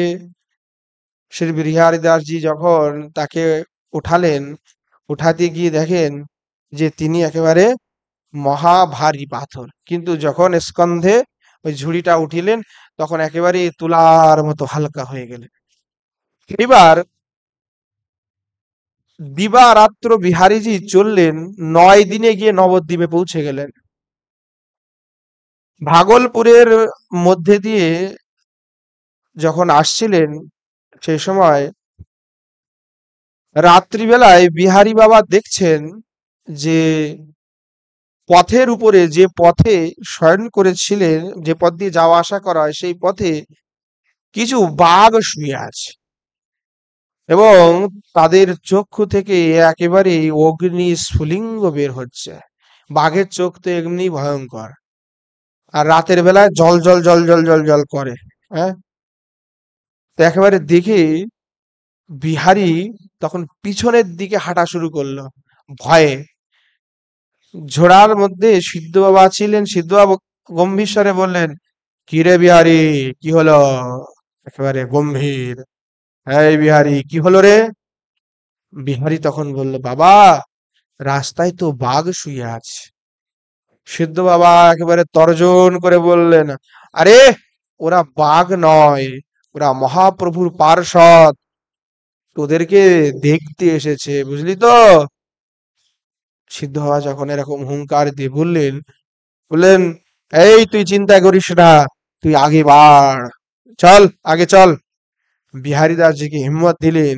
শ্রী বিহারী দাসজি যখন তাকে উঠালেন, উঠাতে গিয়ে দেখেন যে তিনি একেবারে মহাভারী পাথর, কিন্তু যখন স্কন্ধে ওই ঝুড়িটা উঠিলেন তখন একেবারে তুলার মতো হালকা হয়ে গেলেন। এবার দিবারাত্র বিহারীজি চললেন, 9 দিনে গিয়ে নবদ্বীপে পৌঁছে গেলেন। ভাগলপুরের মধ্যে দিয়ে যখন আসছিলেন, সেই সময় রাত্রিবেলায় বিহারী বাবা দেখছেন যে পথের উপরে, যে পথে শয়ন করেছিলেন, যে পথ দিয়ে যাওয়া আসা করা হয়, সেই পথে কিছু বাঘ শুয়ে আছে, এবং তাদের চক্ষু থেকে একেবারে অগ্নি স্ফুলিঙ্গ বের হচ্ছে। বাঘের চোখ তো এমনি ভয়ঙ্কর, আর রাতের বেলায় জল জল জল জল জল জল করে। হ্যাঁ, তো একেবারে দেখে বিহারী তখন পিছনের দিকে হাঁটা শুরু করলো ভয়ে। ঝোড়ার মধ্যে সিদ্ধ বাবা ছিলেন, সিদ্ধ বাবা গম্ভীর স্বরে বললেন, কি রে বিহারী, কি হলো? একেবারে গম্ভীর, হ্যাঁ বিহারী কি হলো রে? বিহারী তখন বলল, বাবা রাস্তায় তো বাঘ শুয়ে আছে। সিদ্ধ বাবা একেবারে তর্জন করে বললেন, আরে ওরা বাঘ নয়, ওরা মহাপ্রভুর পার্ষদ, তোদেরকে দেখতে এসেছে, বুঝলি তো। সিদ্ধ বাবা যখন এরকম হুংকার দিয়ে বললেন, এই তুই চিন্তা করিস না, তুই আগে বাড়, চল আগে চল। বিহারী দাসজিকে হিম্মত দিলেন।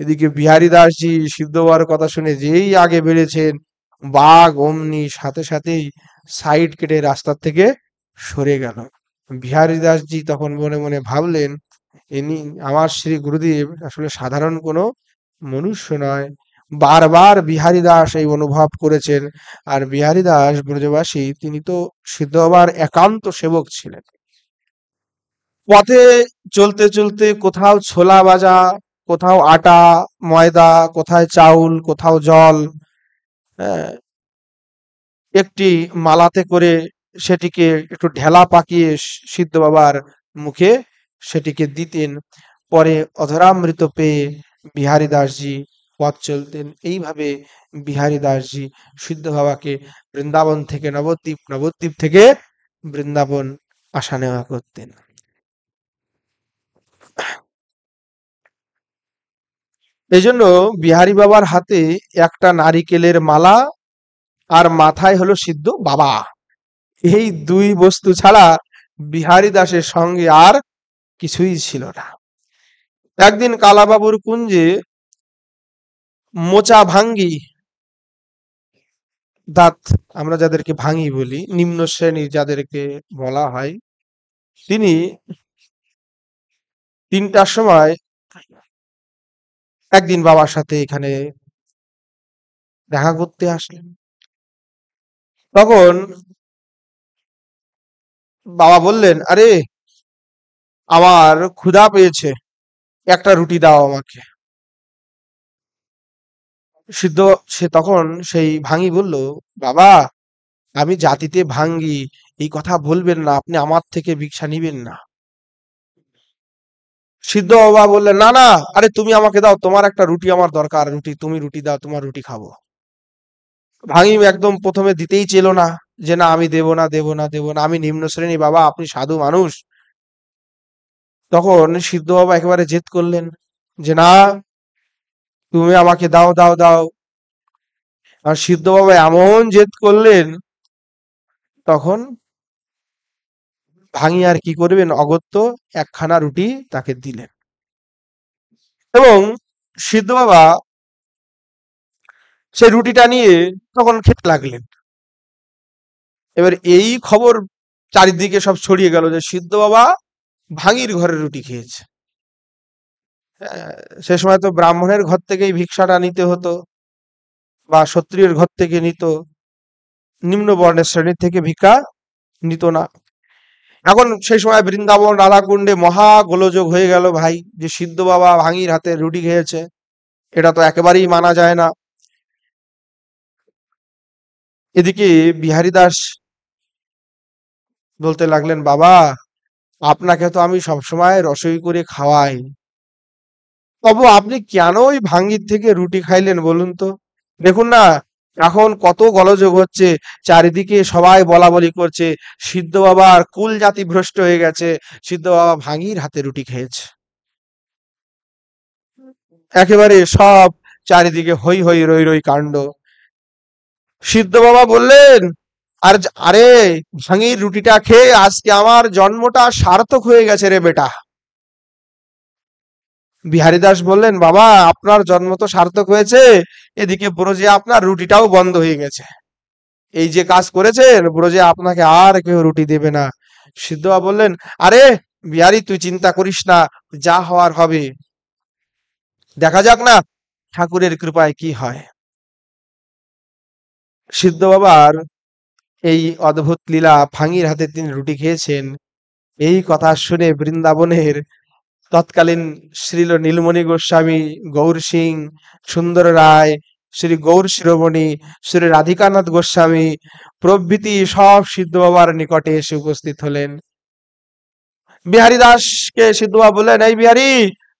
এদিকে বিহারী দাসজি সিদ্ধ বাবার কথা শুনে যেই আগে বেড়েছেন, বাঘ অমনি সাথে সাথেই সাইড কেটে রাস্তার থেকে সরে গেল। বিহারী দাসজি তখন মনে মনে ভাবলেন, ইনি আমার শ্রী গুরুদেব আসলে সাধারণ কোনো মনুষ্য নয়। বারবার বিহারী দাস এই অনুভব করেছেন। আর বিহারী দাস ব্রজবাসী, তিনি তো সিদ্ধ বাবার একান্ত সেবক ছিলেন। পথে চলতে চলতে কোথাও ছোলা ভাজা, কোথাও আটা ময়দা, কোথায় চাউল, কোথাও জল, হ্যাঁ, একটি মালাতে করে সেটিকে একটু ঢেলা পাকিয়ে সিদ্ধ বাবার মুখে সেটিকে দিতেন। পরে অধরামৃত পেয়ে বিহারী দাসজি পথ চলতেন। এইভাবে বিহারী দাসজি সিদ্ধ বাবাকে বৃন্দাবন থেকে নবদ্বীপ, নবদ্বীপ থেকে বৃন্দাবন আসা নেওয়া করতেন। এই জন্য বিহারী বাবার হাতে একটা নারিকেলের মালা আর মাথায় হলো সিদ্ধ বাবা। এই দুই বস্তু ছাড়া বিহারী দাসের সঙ্গে আর কিছুই ছিল না। একদিন কালাবাবুর কুঞ্জে মোচা ভাঙ্গি, দাঁত আমরা যাদেরকে ভাঙি বলি, নিম্ন শ্রেণীর যাদেরকে বলা হয়, তিনি 3টার সময় একদিন বাবার সাথে এখানে দেখা করতে আসলেন। তখন বাবা বললেন, আরে আমার ক্ষুধা পেয়েছে, একটা রুটি দাও আমাকে। সিদ্ধ সে তখন সেই ভাঙি বলল, বাবা আমি জাতিতে ভাঙ্গি, এই কথা বলবেন না, আপনি আমার থেকে ভিক্ষা নিবেন না। সিদ্ধ বাবা বললেন, না না, আরে তুমি আমাকে দাও, তোমার একটা রুটি আমার দরকার, রুটি তুমি রুটি দাও, তোমার রুটি খাবো। ভাঙি একদম প্রথমে দিতেই চেল না, যে না আমি দেব না, দেব না, দেব না, আমি নিম্ন শ্রেণী, বাবা আপনি সাধু মানুষ। তখন সিদ্ধ বাবা একেবারে জেদ করলেন, যে না তুমি আমাকে দাও, দাও, দাও। আর সিদ্ধ বাবা এমন জেদ করলেন, তখন ভাঙি আর কি করবেন, অগত্য একখানা রুটি তাকে দিলেন। এবং সিদ্ধ বাবা সেই রুটিটা নিয়ে তখন খেতে লাগলেন। এবার এই খবর চারিদিকে সব ছড়িয়ে গেল যে সিদ্ধ বাবা ভাঙির ঘরে রুটি খেয়েছে। সে সময় তো ব্রাহ্মণের ঘর থেকেই ভিক্ষাটা নিতে হতো, বা ক্ষত্রিয়ের ঘর থেকে নিত, নিম্ন বর্ণের শ্রেণীর থেকে ভিক্ষা নিত না। এখন সেই সময় বৃন্দাবন রাধাকুণ্ডে মহা গোলযোগ হয়ে গেল ভাই, যে সিদ্ধ বাবা ভাঙির হাতে রুটি খেয়েছে, এটা তো একেবারেই মানা যায় না। এদিকে বিহারী দাস বলতে লাগলেন, বাবা আপনাকে তো আমি সবসময় রসই করে খাওয়াই, তবু আপনি কেন ওই ভাঙ্গির থেকে রুটি খাইলেন বলুন তো। দেখুন না, এখন কত গোলযোগ হচ্ছে, চারিদিকে সবাই বলা বলি করছে সিদ্ধ বাবার কুল জাতি ভ্রষ্ট হয়ে গেছে, সিদ্ধ বাবা ভাঙির হাতে রুটি খেয়েছে। একেবারে সব চারিদিকে হই হই রই রই কাণ্ড। সিদ্ধ বাবা বললেন, আর আরে ভাঙির রুটিটা খেয়ে আজকে আমার জন্মটা সার্থক হয়ে গেছে রে বেটা। বিহারী দাস বললেন, বাবা আপনার জন্ম তো সার্থক হয়েছে, এদিকে ব্রজে আপনার রুটিটাও বন্ধ হয়ে গেছে। এই যে কাজ করেছেন, ব্রজে আপনাকে আর কেউ রুটি দেবে না। সিদ্ধ বাবা বললেন, আরে বিহারী তুই চিন্তা করিস না, যা হওয়ার হবে, দেখা যাক না ঠাকুরের কৃপায় কি হয়। সিদ্ধ বাবার এই অদ্ভুত লীলা, ভাঙির হাতে তিনি রুটি খেয়েছেন, এই কথা শুনে বৃন্দাবনের তৎকালীন শ্রীল নীলমণি গোস্বামী, গৌর সিং, সুন্দর রায়, শ্রী গৌর শিরোমণি, শ্রী রাধিকানাথ গোস্বামী প্রভৃতি সব সিদ্ধ বাবার নিকটে এসে উপস্থিত হলেন। বিহারী দাসকে সিদ্ধ বাবা বললেন, এই বিহারী,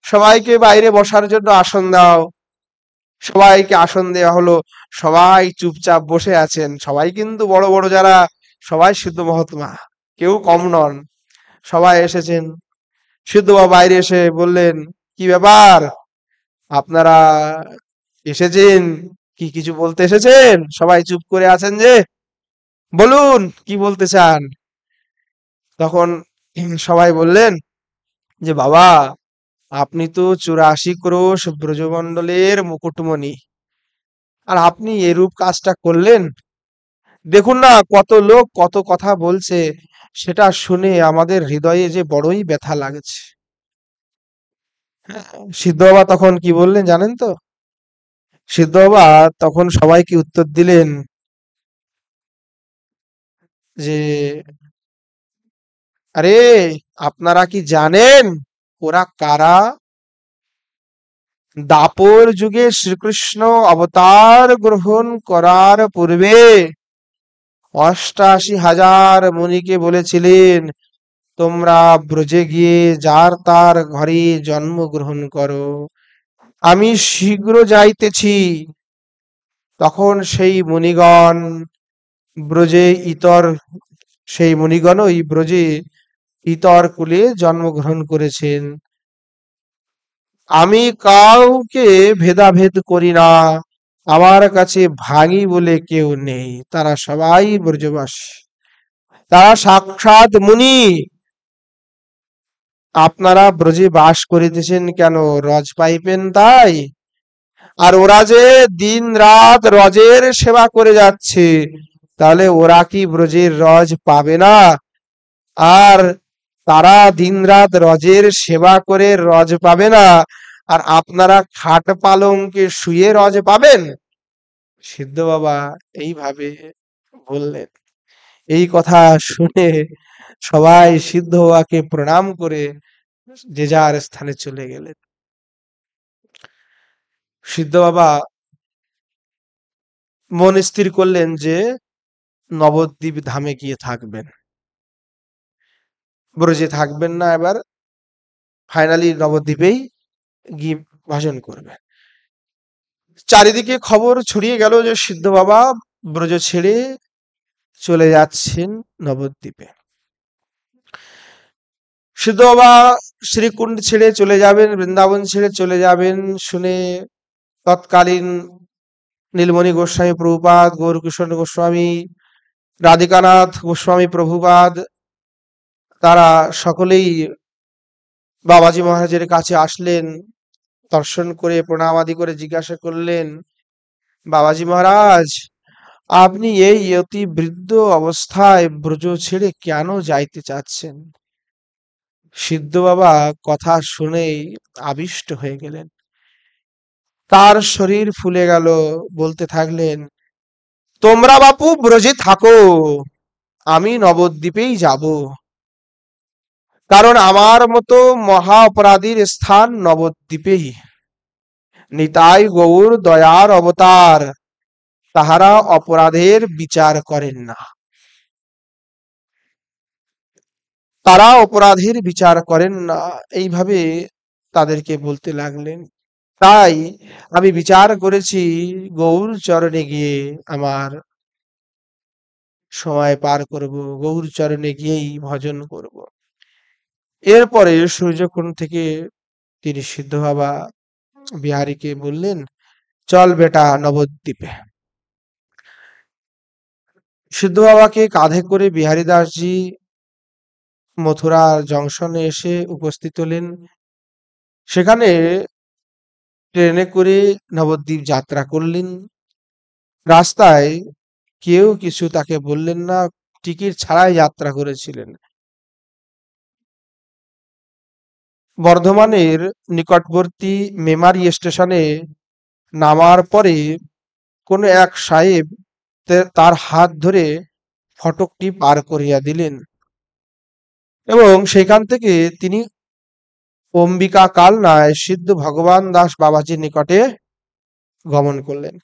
সবাইকে বাইরে বসার জন্য আসন দাও। সবাইকে আসন দেওয়া হলো, সবাই চুপচাপ বসে আছেন। সবাই কিন্তু বড় বড় যারা, সবাই সিদ্ধ মহাত্মা, কেউ কম নন, সবাই এসেছেন। সিদ্ধ বাবা বাইরে এসে বললেন, কি ব্যাপার, আপনারা এসেছেন, কি কিছু বলতে এসেছেন? সবাই চুপ করে আছেন যে, বলুন কি বলতে চান? তখন সবাই বললেন যে, বাবা, আপনি তো 84 ক্রোশ ব্রজমণ্ডলের মুকুটমণি, আর আপনি এরূপ কাজটা করলেন। দেখুন না, কত লোক কত কথা বলছে, সেটা শুনে আমাদের হৃদয়ে যে বড়ই ব্যথা লাগছে। সিদ্ধ বাবা তখন কি বললেন জানেন তো? সিদ্ধ বাবা তখন সবাইকে উত্তর দিলেন যে, আরে, আপনারা কি জানেন ওরা কারা? দাপর যুগে শ্রীকৃষ্ণ অবতার গ্রহণ করার পূর্বে 88,000 মুনিকে বলেছিলেন, তোমরা ব্রজে গিয়ে যার তার ঘরে জন্মগ্রহণ করো, আমি শীঘ্র যাইতেছি। তখন সেই মুনিগণ ব্রজে ইতর সেই মুনিগণই ব্রজে ইতর কুলে জন্মগ্রহণ করেছেন। আমি কাউকে ভেদাভেদ করি না, আমার কাছে ভাগী বলে কেউ নেই, তারা সবাই ব্রজবাসী, তারা সাক্ষাৎ মুনি। আপনারা ব্রজে বাস করিতেছেন কেন? রজ পাইবেন তাই? আর ওরা যে দিন রাত রজের সেবা করে যাচ্ছে, তাহলে ওরা কি ব্রজের রজ পাবে না? আর তারা দিনরাত রজের সেবা করে রজ পাবে না, আর আপনারা খাট পালঙ্কে শুয়ে রজ পাবেন? সিদ্ধ বাবা এইভাবে বললেন। এই কথা শুনে সবাই সিদ্ধ বাবাকে প্রণাম করে যে যার স্থানে চলে গেলেন। সিদ্ধ বাবা মন স্থির করলেন যে নবদ্বীপ ধামে গিয়ে থাকবেন, ব্রজে থাকবেন না, এবার ফাইনালি নবদ্বীপেই গিয়ে ভাষণ করবেন। চারিদিকে খবর ছড়িয়ে গেল যে সিদ্ধ বাবা ব্রজ ছেড়ে চলে যাচ্ছেন নবদ্বীপে। সিদ্ধ বাবা শ্রীকুণ্ড ছেড়ে চলে যাবেন, বৃন্দাবন ছেড়ে চলে যাবেন শুনে তৎকালীন নীলমণি গোস্বামী প্রভুপাদ, গৌরকিশোর গোস্বামী, রাধিকানাথ গোস্বামী প্রভুপাদ, তারা সকলেই বাবাজি মহারাজের কাছে আসলেন। দর্শন করে প্রণাম আদি করে জিজ্ঞাসা করলেন, বাবাজি মহারাজ, আপনি এই অতি বৃদ্ধ অবস্থায় ব্রজ ছেড়ে কেন যাইতে চাচ্ছেন? সিদ্ধ বাবা কথা শুনেই আবিষ্ট হয়ে গেলেন, তার শরীর ফুলে গেল, বলতে থাকলেন, তোমরা বাপু ব্রজে থাকো, আমি নবদ্বীপেই যাব, কারণ আমার মতো মহা অপরাধীর স্থান নবদ্বীপেই। নিতাই গৌর দয়ার অবতার, তাহারা অপরাধের বিচার করেন না, তারা অপরাধের বিচার করেন না, এইভাবে তাদেরকে বলতে লাগলেন। তাই আমি বিচার করেছি গৌর চরণে গিয়ে আমার সময় পার করব, গৌর চরণে গিয়েই ভজন করব। এরপরে সূর্যকুণ্ড থেকে তিনি সিদ্ধ বাবা বিহারীকে বললেন, চল বেটা নবদ্বীপে। সিদ্ধ বাবাকে কাঁধে করে বিহারী দাসজি মথুরা জংশনে এসে উপস্থিত হলেন। সেখানে ট্রেনে করে নবদ্বীপ যাত্রা করলেন। রাস্তায় কেউ কিছু তাকে বললেন না, টিকিট ছাড়াই যাত্রা করেছিলেন। বর্ধমানের নিকটবর্তী মেমারি স্টেশনে নামার পরে কোনো এক সাহেব তার হাত ধরে ফটকটি পার করিয়া দিলেন এবং সেখান থেকে তিনি অম্বিকা কালনায় সিদ্ধ ভগবান দাস বাবাজির নিকটে গমন করলেন।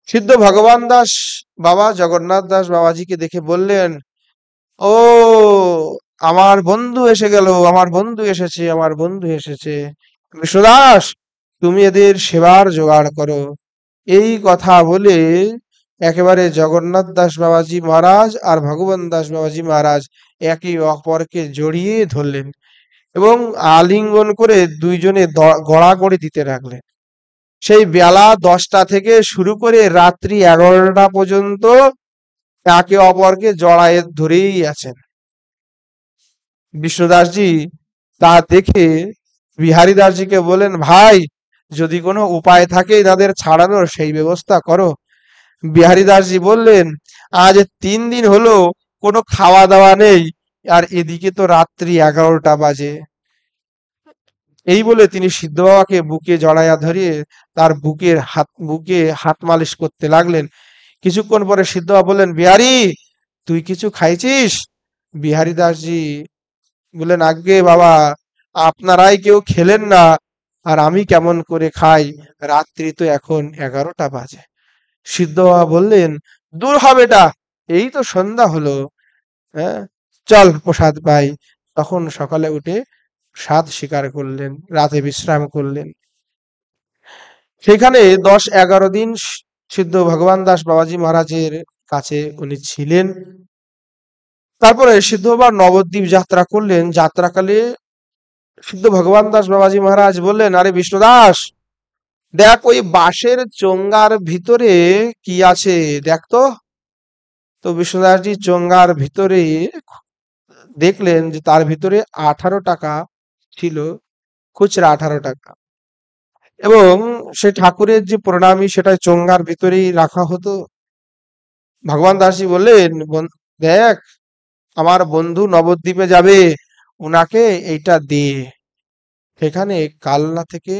সিদ্ধ ভগবান দাস বাবা জগন্নাথ দাস বাবাজিকে দেখে বললেন, ও, আমার বন্ধু এসে গেল, আমার বন্ধু এসেছে, আমার বন্ধু এসেছে, কৃষ্ণদাস, তুমি এদের সেবার জোগাড় করো। এই কথা বলে একেবারে জগন্নাথ দাস বাবাজি মহারাজ আর ভগবান দাস বাবাজি মহারাজ একে অপরকে জড়িয়ে ধরলেন এবং আলিঙ্গন করে দুইজনে গড়াগড়ি দিতে লাগলেন। সেই বেলা 10টা থেকে শুরু করে রাত্রি 11টা পর্যন্ত একে অপরকে জড়ায়ে ধরেই আছেন। বিষ্ণুদাসজি তা দেখে বিহারী দাসজিকে বলেন, ভাই, যদি কোনো উপায় থাকে তাদের ছাড়ানোর সেই ব্যবস্থা করো। বিহারী দাসজি বললেন, আজ 3 দিন হলো কোনো খাওয়া দাওয়া নেই, আর এদিকে তো রাত্রি 11টা বাজে। এই বলে তিনি সিদ্ধ বাবাকে বুকে জড়াইয়া ধরিয়ে তার বুকে হাত মালিশ করতে লাগলেন। কিছুক্ষণ পরে সিদ্ধ বাবা বললেন, বিহারী, তুই কিছু খাইছিস? বিহারী দাসজি বললেন, আজ্ঞে বাবা, আপনারাই কেউ খেলেন না, আর আমি কেমন করে খাই? রাত্রি তো এখন 11টা বাজে। সিদ্ধ বাবা বললেন, দূর হবে এটা, এই তো সন্ধ্যা হলো, হ্যাঁ, চল প্রসাদ পাই। তখন সকালে উঠে স্বাদ স্বীকার করলেন, রাতে বিশ্রাম করলেন। সেখানে 10-11 দিন সিদ্ধ ভগবান দাস বাবাজি মহারাজের কাছে উনি ছিলেন। তারপরে সিদ্ধ বাবা নবদ্বীপ যাত্রা করলেন। যাত্রাকালে সিদ্ধ ভগবান দাস বাবাজি মহারাজ বললেন, আরে বিষ্ণুদাস, দেখ ওই বাঁশের চোঙ্গার ভিতরে কি আছে, দেখ তো। তো বিষ্ণুদাসজি চোঙ্গার ভিতরে দেখলেন যে তার ভিতরে 18 টাকা ছিল, খুচরা 18 টাকা। এবং সে ঠাকুরের যে প্রণামী সেটা চোঙ্গার ভিতরেই রাখা হতো। ভগবান দাসজি বললেন, দেখ, আমার বন্ধু নবদ্বীপে যাবে, উনাকে এইটা দে। সেখানে কালনা থেকে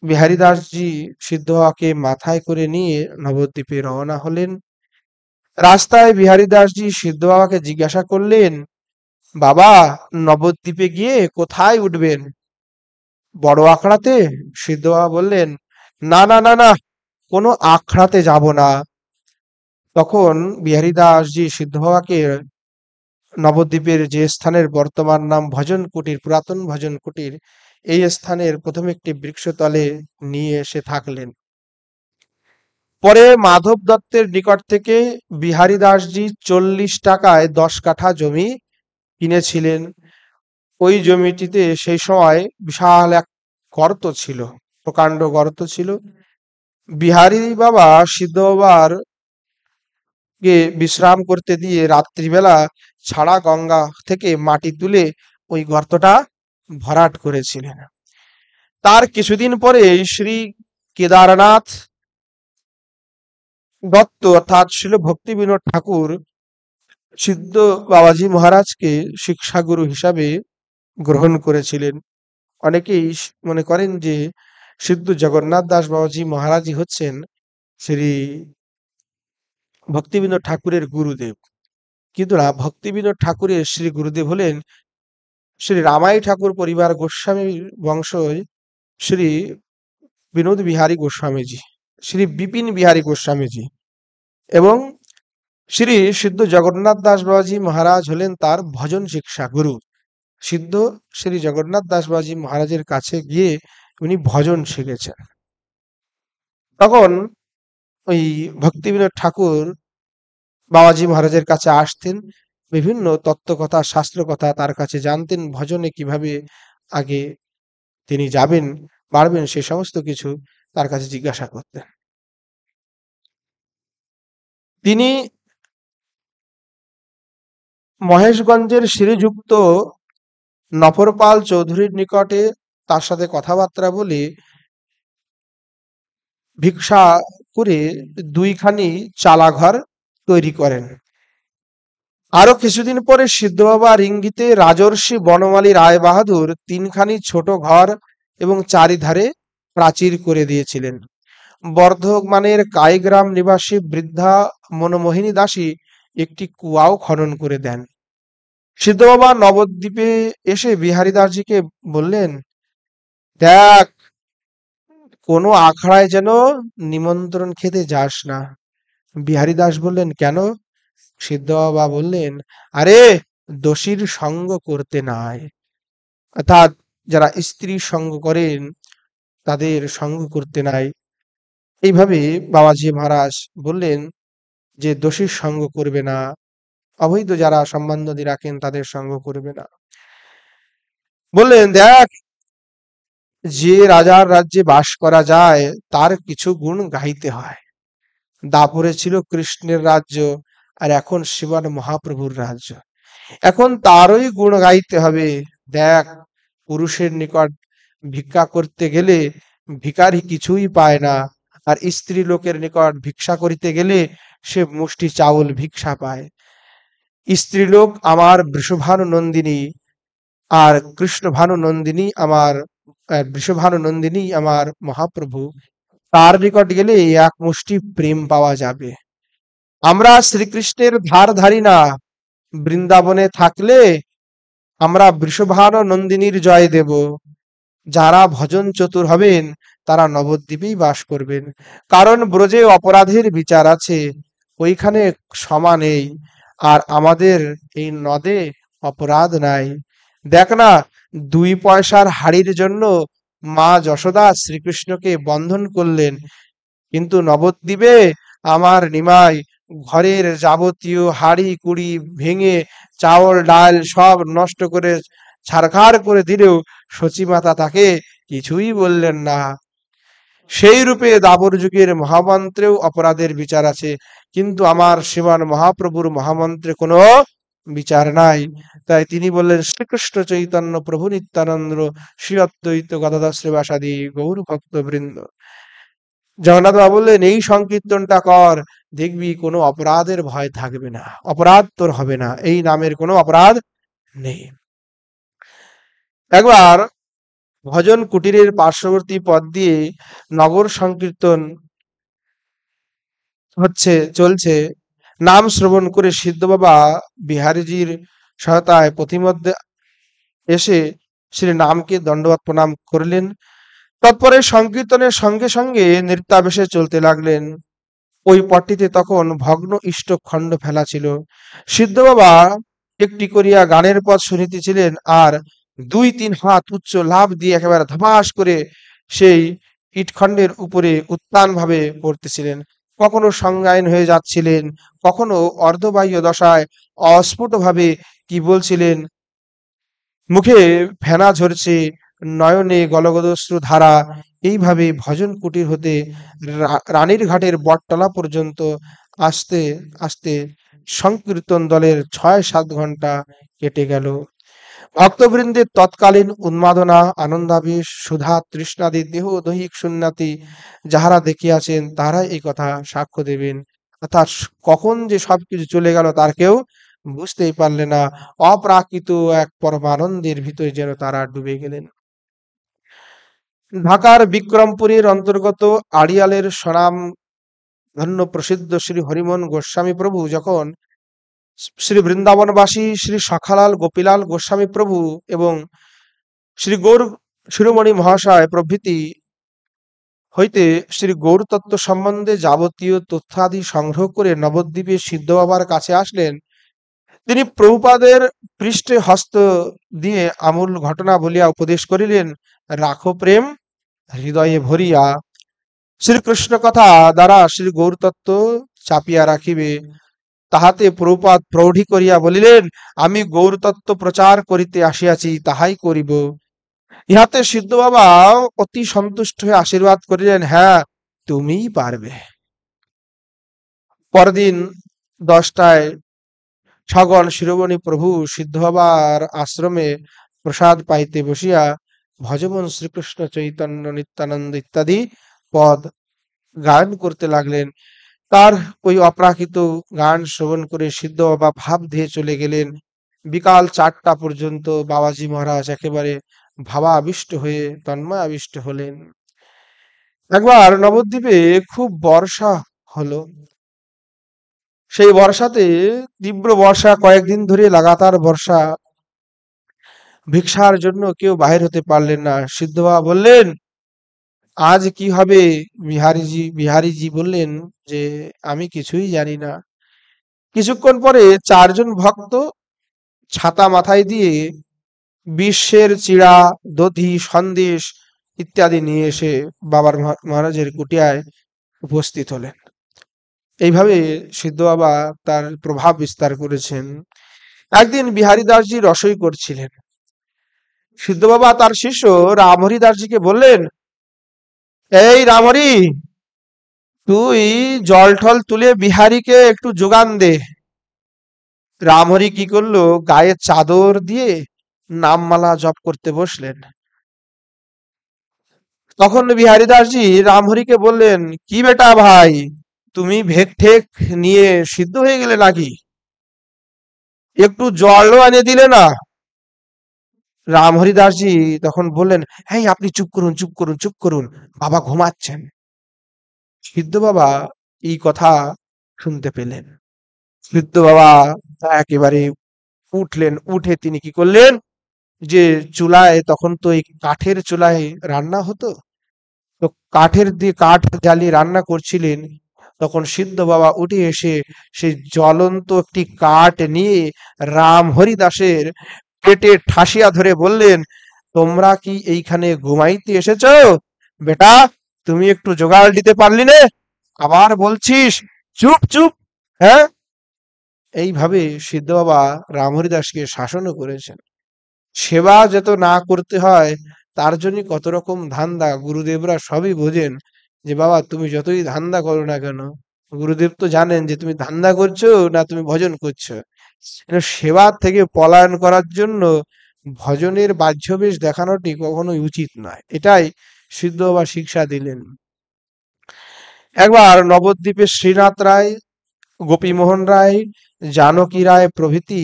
বিহারী দাসজি সিদ্ধ বাবাকে মাথায় করে নিয়ে নবদ্বীপে রওনা হলেন। রাস্তায় বিহারী দাসজি সিদ্ধ বাবাকে জিজ্ঞাসা করলেন, বাবা, নবদ্বীপে গিয়ে কোথায় উঠবেন? বড় আখড়াতে? সিদ্ধ বাবা বললেন, না না না না, কোনো আখড়াতে যাব না। তখন বিহারী দাসজি সিদ্ধ বাবাকে নবদ্বীপের যে স্থানের বর্তমান নাম ভজন কুটির, পুরাতন ভজন কুটির, এই স্থানের প্রথম একটি বৃক্ষতলে নিয়ে এসে থাকলেন। পরে মাধব দত্তের নিকট থেকে বিহারী দাসজি 40 টাকায় 10 কাঠা জমি কিনেছিলেন। ওই জমিটিতে সেই সময় বিশাল এক গর্ত ছিল, প্রকাণ্ড গর্ত ছিল। বিহারী বাবা সিদ্ধ বাবার কে বিশ্রাম করতে দিয়ে রাত্রিবেলা ছাড়া গঙ্গা থেকে মাটি তুলে ওই গর্তটা ভরাট করেছিলেন। তার কিছুদিন পরে শ্রী কেদারনাথ দত্ত অর্থাৎ শ্রীল ভক্তি বিনোদ ঠাকুর সিদ্ধ বাবাজি মহারাজকে শিক্ষাগুরু হিসাবে গ্রহণ করেছিলেন। অনেকেই মনে করেন যে সিদ্ধ জগন্নাথ দাস বাবাজি মহারাজই হচ্ছেন শ্রী ভক্তিবিনোদ ঠাকুরের গুরুদেব। কিন্তু না, ভক্তিবিনোদ ঠাকুরের শ্রী গুরুদেব হলেন শ্রী রামাই ঠাকুর পরিবার গোস্বামী বংশজ শ্রী বিনোদ বিহারী গোস্বামীজি, শ্রী বিপিন বিহারী গোস্বামীজি, এবং শ্রী সিদ্ধ জগন্নাথ দাস বাবাজি মহারাজ হলেন তার ভজন শিক্ষা গুরু। সিদ্ধ শ্রী জগন্নাথ দাস বাবাজি মহারাজের কাছে গিয়ে উনি ভজন শিখেছেন। তখন ওই ভক্তিবিনোদ ঠাকুর বাবাজি মহারাজের কাছে আসতেন, বিভিন্ন তত্ত্ব কথা, শাস্ত্র কথা তার কাছে জানতেন, ভজনে কিভাবে আগে তিনি যাবেন, বাড়বেন, সে সমস্ত কিছু তার কাছে জিজ্ঞাসা করতেন। তিনি মহেশগঞ্জের শ্রীযুক্ত নফরপাল চৌধুরীর নিকটে তার সাথে কথাবার্তা বলে ভিক্ষা করে 2খানি চালাঘর তৈরি করেন। আরো কিছুদিন পরে সিদ্ধ বাবার ইঙ্গিতে রাজর্ষি বনমালী রায় বাহাদুর 3খানি ছোট ঘর এবং চারিধারে প্রাচীর করে দিয়েছিলেন। বর্ধমানের কাইগ্রাম নিবাসী বৃদ্ধা মনমোহিনী দাসী একটি কুয়াও খনন করে দেন। সিদ্ধ বাবা নবদ্বীপে এসে বিহারী দাসজিকে বললেন, দেখ, কোনো আখড়ায় যেন নিমন্ত্রণ খেতে যাস না। বিহারী দাস বললেন, কেন? সিদ্ধ বাবা বললেন, আরে, দোষীর সঙ্গ করতে নাই, অর্থাৎ যারা স্ত্রী সঙ্গ করেন তাদের সঙ্গ করতে নাই। এইভাবে বাবাজি মহারাজ বললেন যে দোষীর সঙ্গ করবে না, অবৈধ যারা সম্বন্ধী রাখেন তাদের সঙ্গ করবে না। বললেন, দেখ, যে রাজার রাজ্যে বাস করা যায় তার কিছু গুণ গাইতে হয়। দাপরে ছিল কৃষ্ণের রাজ্য, আর এখন শিবান মহাপ্রভুর রাজ্য। এখন তারই গুণ গাইতে হবে। দেখ, পুরুষের নিকট ভিক্ষা করতে গেলে ভিখারি কিছুই পায় না, আর স্ত্রী লোকের নিকট ভিক্ষা করিতে গেলে সে মুষ্টি চাউল ভিক্ষা পায়। স্ত্রীলোক আমার বৃষভানু নন্দিনী, আর কৃষ্ণভানু নন্দিনী আমার বৃষভানু নন্দিনী আমার মহাপ্রভু। তার নিকট গেলে এক মুষ্টি প্রেম পাওয়া যাবে। আমরা শ্রীকৃষ্ণের ধার ধারি না। বৃন্দাবনে থাকলে আমরা বৃষভানু নন্দিনীর জয় দেব। যারা ভজন চতুর হবেন তারা নবদ্বীপেই বাস করবেন। কারণ ব্রজে অপরাধের বিচার আছে, ওইখানে ক্ষমা নেই। আর আমাদের এই নদে অপরাধ নাই। দেখ না, 2 পয়সার হাড়ির জন্য মা যশোদা শ্রীকৃষ্ণকে বন্ধন করলেন, কিন্তু নবদ্বীপে আমার নিমাই ঘরের যাবতীয় হাঁড়ি কুড়ি ভেঙে চাউল ডাল সব নষ্ট করে ছারখার করে দিলেও সচিমাতা তাকে কিছুই বললেন না। সেই রূপে দাপর যুগের মহামন্ত্রেও অপরাধের বিচার আছে, কিন্তু আমার শ্রীমান মহাপ্রভুর মহামন্ত্রে কোনো বিচার নাই। তাই তিনি বললেন, শ্রীকৃষ্ণ চৈতন্য প্রভু নিত্যানন্দ শ্রী অদ্বৈত গদাধর শ্রীবাসাদি গৌর ভক্ত বৃন্দ। জগন্নাথ বাবু বললেন, এই সংকীর্তনটা কর, দেখবি কোনো অপরাধের ভয় থাকবে না, অপরাধ তোর হবে না, এই নামের কোনো অপরাধ নেই। একবার ভজন কুটিরের পার্শ্ববর্তী পথ দিয়ে নগর সংকীর্তন চলছে। নাম শ্রবণ করে সিদ্ধ বাবা বিহারীজির সহায়তায় পথিমধ্যে এসে শ্রী নামকে দণ্ডবত প্রণাম করলেন। তৎপরে সংকীর্তনের সঙ্গে সঙ্গে নৃত্যাবেশে চলতে লাগলেন। ওই পটটিতে তখন ভগ্ন ইষ্ট খণ্ড ফেলা ছিল। সিদ্ধ বাবা একটি করিয়া গানের পথ শুনিতেছিলেন, আর 2-3 হাত উচ্চ লাফ দিয়ে একেবারে ধপাস করে সেই ইটখণ্ডের উপরে উত্তান ভাবে পড়তেছিলেন। কখনো সংজ্ঞায়ন হয়ে যাচ্ছিলেন, কখনো অর্ধবাহ্য দশায় অস্ফুট ভাবে কি বলছিলেন। মুখে ফেনা ঝরছে, নয়নে গলগদশ্রু ধারা। এইভাবে ভজন কুটির হতে রানীর ঘাটের বটতলা পর্যন্ত আস্তে আস্তে সংকীর্তন দলের 6-7 ঘন্টা কেটে গেল। ভক্তবৃন্দের তৎকালীন উন্মাদনা, আনন্দাবেশ, সুধা তৃষ্ণাদি দেহ দৈহিক শূন্যাতি যাহারা দেখিয়াছেন তারা এই কথা সাক্ষ্য দেবেন। অর্থাৎ কখন যে সবকিছু চলে গেল তার কেউ বুঝতেই পারলে না। অপ্রাকৃত এক পরমানন্দের ভিতরে যেন তারা ডুবে গেলেন। ঢাকার বিক্রমপুরের অন্তর্গত আড়িয়ালের স্বনাম ধন্য প্রসিদ্ধ শ্রী হরিমোহন গোস্বামী প্রভু যখন শ্রী বৃন্দাবনবাসী শ্রী সখালাল গোপীলাল গোস্বামী প্রভু এবং শ্রী গৌর শিরোমণি মহাশয় প্রভৃতি হইতে শ্রী গৌরতত্ত্ব সম্বন্ধে যাবতীয় তথ্যাদি সংগ্রহ করে নবদ্বীপে সিদ্ধ বাবার কাছে আসলেন, তিনি প্রভুপাদের পৃষ্ঠে হস্ত দিয়ে আমূল ঘটনা বলিয়া উপদেশ করিলেন, রাখো প্রেম হৃদয়ে ভরিয়া। শ্রীকৃষ্ণ কথা দ্বারা শ্রী গৌরতত্ত্ব চাপিয়া রাখিবে। তাহাতে প্রভুপাদ প্রৌঢ়ি করিয়া বলিলেন, আমি গৌরতত্ত্ব প্রচার করিতে আসিয়াছি, তাহাই করিব। ইহাতে সিদ্ধ বাবা অতি সন্তুষ্ট হয়ে আশীর্বাদ করিলেন, হ্যাঁ তুমিই পারবে। পরদিন 10টায় সগণ শিরোমণি প্রভু সিদ্ধ বাবার আশ্রমে প্রসাদ পাইতে বসিয়া ভজমন শ্রীকৃষ্ণ চৈতন্য নিত্যানন্দ ইত্যাদি পদ গান করতে লাগলেন। তার ওই অপ্রাকৃত গান শ্রবণ করে সিদ্ধ বাবা ভাব দিয়ে চলে গেলেন। বিকাল 4টা পর্যন্ত বাবাজি মহারাজ একেবারে ভাবাবিষ্ট হয়ে তন্ময় আবিষ্ট হলেন। একবার নবদ্বীপে খুব বর্ষা হলো। সেই বর্ষাতে, তীব্র বর্ষা, কয়েকদিন ধরে লাগাতার বর্ষা, ভিক্ষার জন্য কেউ বাহির হতে পারলেন না। সিদ্ধ বাবা বললেন, আজ কি হবে? বিহারীজি বললেন যে আমি কিছুই জানি না। কিছুক্ষণ পরে 4জন ভক্ত ছাতা মাথায় দিয়ে বিশ্বের চিড়া, দধি, সন্দেশ ইত্যাদি নিয়ে এসে বাবার মহারাজের কুটিয়ায় উপস্থিত হলেন। এইভাবে সিদ্ধ বাবা তার প্রভাব বিস্তার করেছেন। একদিন বিহারী দাসজি রসই করছিলেন। সিদ্ধ বাবা তার শিষ্য রামহরি দাসজিকে বললেন, এই রামহরি, তুই জল ঠল তুলে বিহারীকে একটু যোগান দে। রামহরি কি করলো, গায়ে চাদর দিয়ে নামমালা জপ করতে বসলেন। তখন বিহারী দাসজি রামহরিকে বললেন, কি বেটা ভাই, তুমি ভেক ঠেক নিয়ে সিদ্ধ হয়ে গেলে নাকি? একটু জলও এনে দিলে না। রামহরি দাসজি তখন বললেন, হ্যাঁ আপনি চুপ করুন, চুপ করুন, চুপ করুন, বাবা ঘুমাচ্ছেন। সিদ্ধ বাবা এই কথা শুনতে পেলেন। সিদ্ধ বাবা একেবারে উঠলেন, উঠে তিনি কি করলেন, যে চুলায়, তখন তো এই কাঠের চুলায় রান্না হতো, তো কাঠের দিয়ে কাঠ জ্বালিয়ে রান্না করছিলেন। তখন সিদ্ধ বাবা উঠে এসে সেই জ্বলন্ত একটি কাঠ নিয়ে রাম হরিদাসের পেটে ঠাসিয়া ধরে বললেন, তোমরা কি এইখানে ঘুমাইতে এসেছ? বেটা, তুমি একটু জোগাড় দিতে পারলি না, আবার বলছিস চুপ চুপ। হ্যাঁ, এইভাবে সিদ্ধ বাবা রাম হরিদাসকে শাসনও করেছেন। সেবা যত না করতে হয়, তার জন্য কত রকম ধান্দা গুরুদেবরা সবই বোঝেন, যে বাবা তুমি যতই ধান্দা করো না কেন, গুরুদেব তো জানেন যে তুমি ধান্দা করছো না তুমি ভজন করছো। সেবা থেকে পলায়ন করার জন্য ভজনের বাহ্যবেশ দেখানোটি কখনোই উচিত নয়, এটাই সিদ্ধ বাবা শিক্ষা দিলেন। একবার নবদ্বীপের শ্রীনাথ রায়, গোপীমোহন রায়, জানকী রায় প্রভৃতি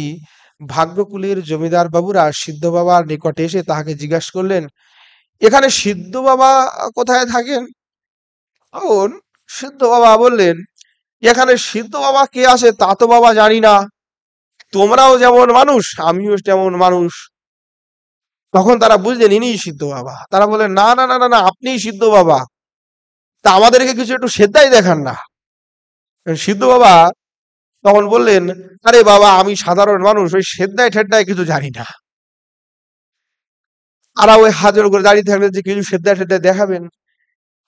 ভাগ্যকুলের জমিদার বাবুরা সিদ্ধ বাবার নিকটে এসে তাহাকে জিজ্ঞাসা করলেন, এখানে সিদ্ধ বাবা কোথায় থাকেন? তখন সিদ্ধ বাবা বললেন, এখানে সিদ্ধ বাবা কে আছে তা তো বাবা জানি না, তোমরাও যেমন মানুষ আমিও তেমন মানুষ। তখন তারা বুঝলেন ইনিই সিদ্ধ বাবা। তারা বললেন, না না না না না, আপনিই সিদ্ধ বাবা, তা আমাদেরকে কিছু একটু সেদ্ধাই দেখান না। সিদ্ধ বাবা তখন বললেন, আরে বাবা, আমি সাধারণ মানুষ, ওই সেদ্ধায় ঠেদ্দায় কিছু জানি না। আর ওই হাজার করে দাঁড়িয়ে থাকলেন যে কিছু সেদ্ধায় ঠেদ্দায় দেখাবেন।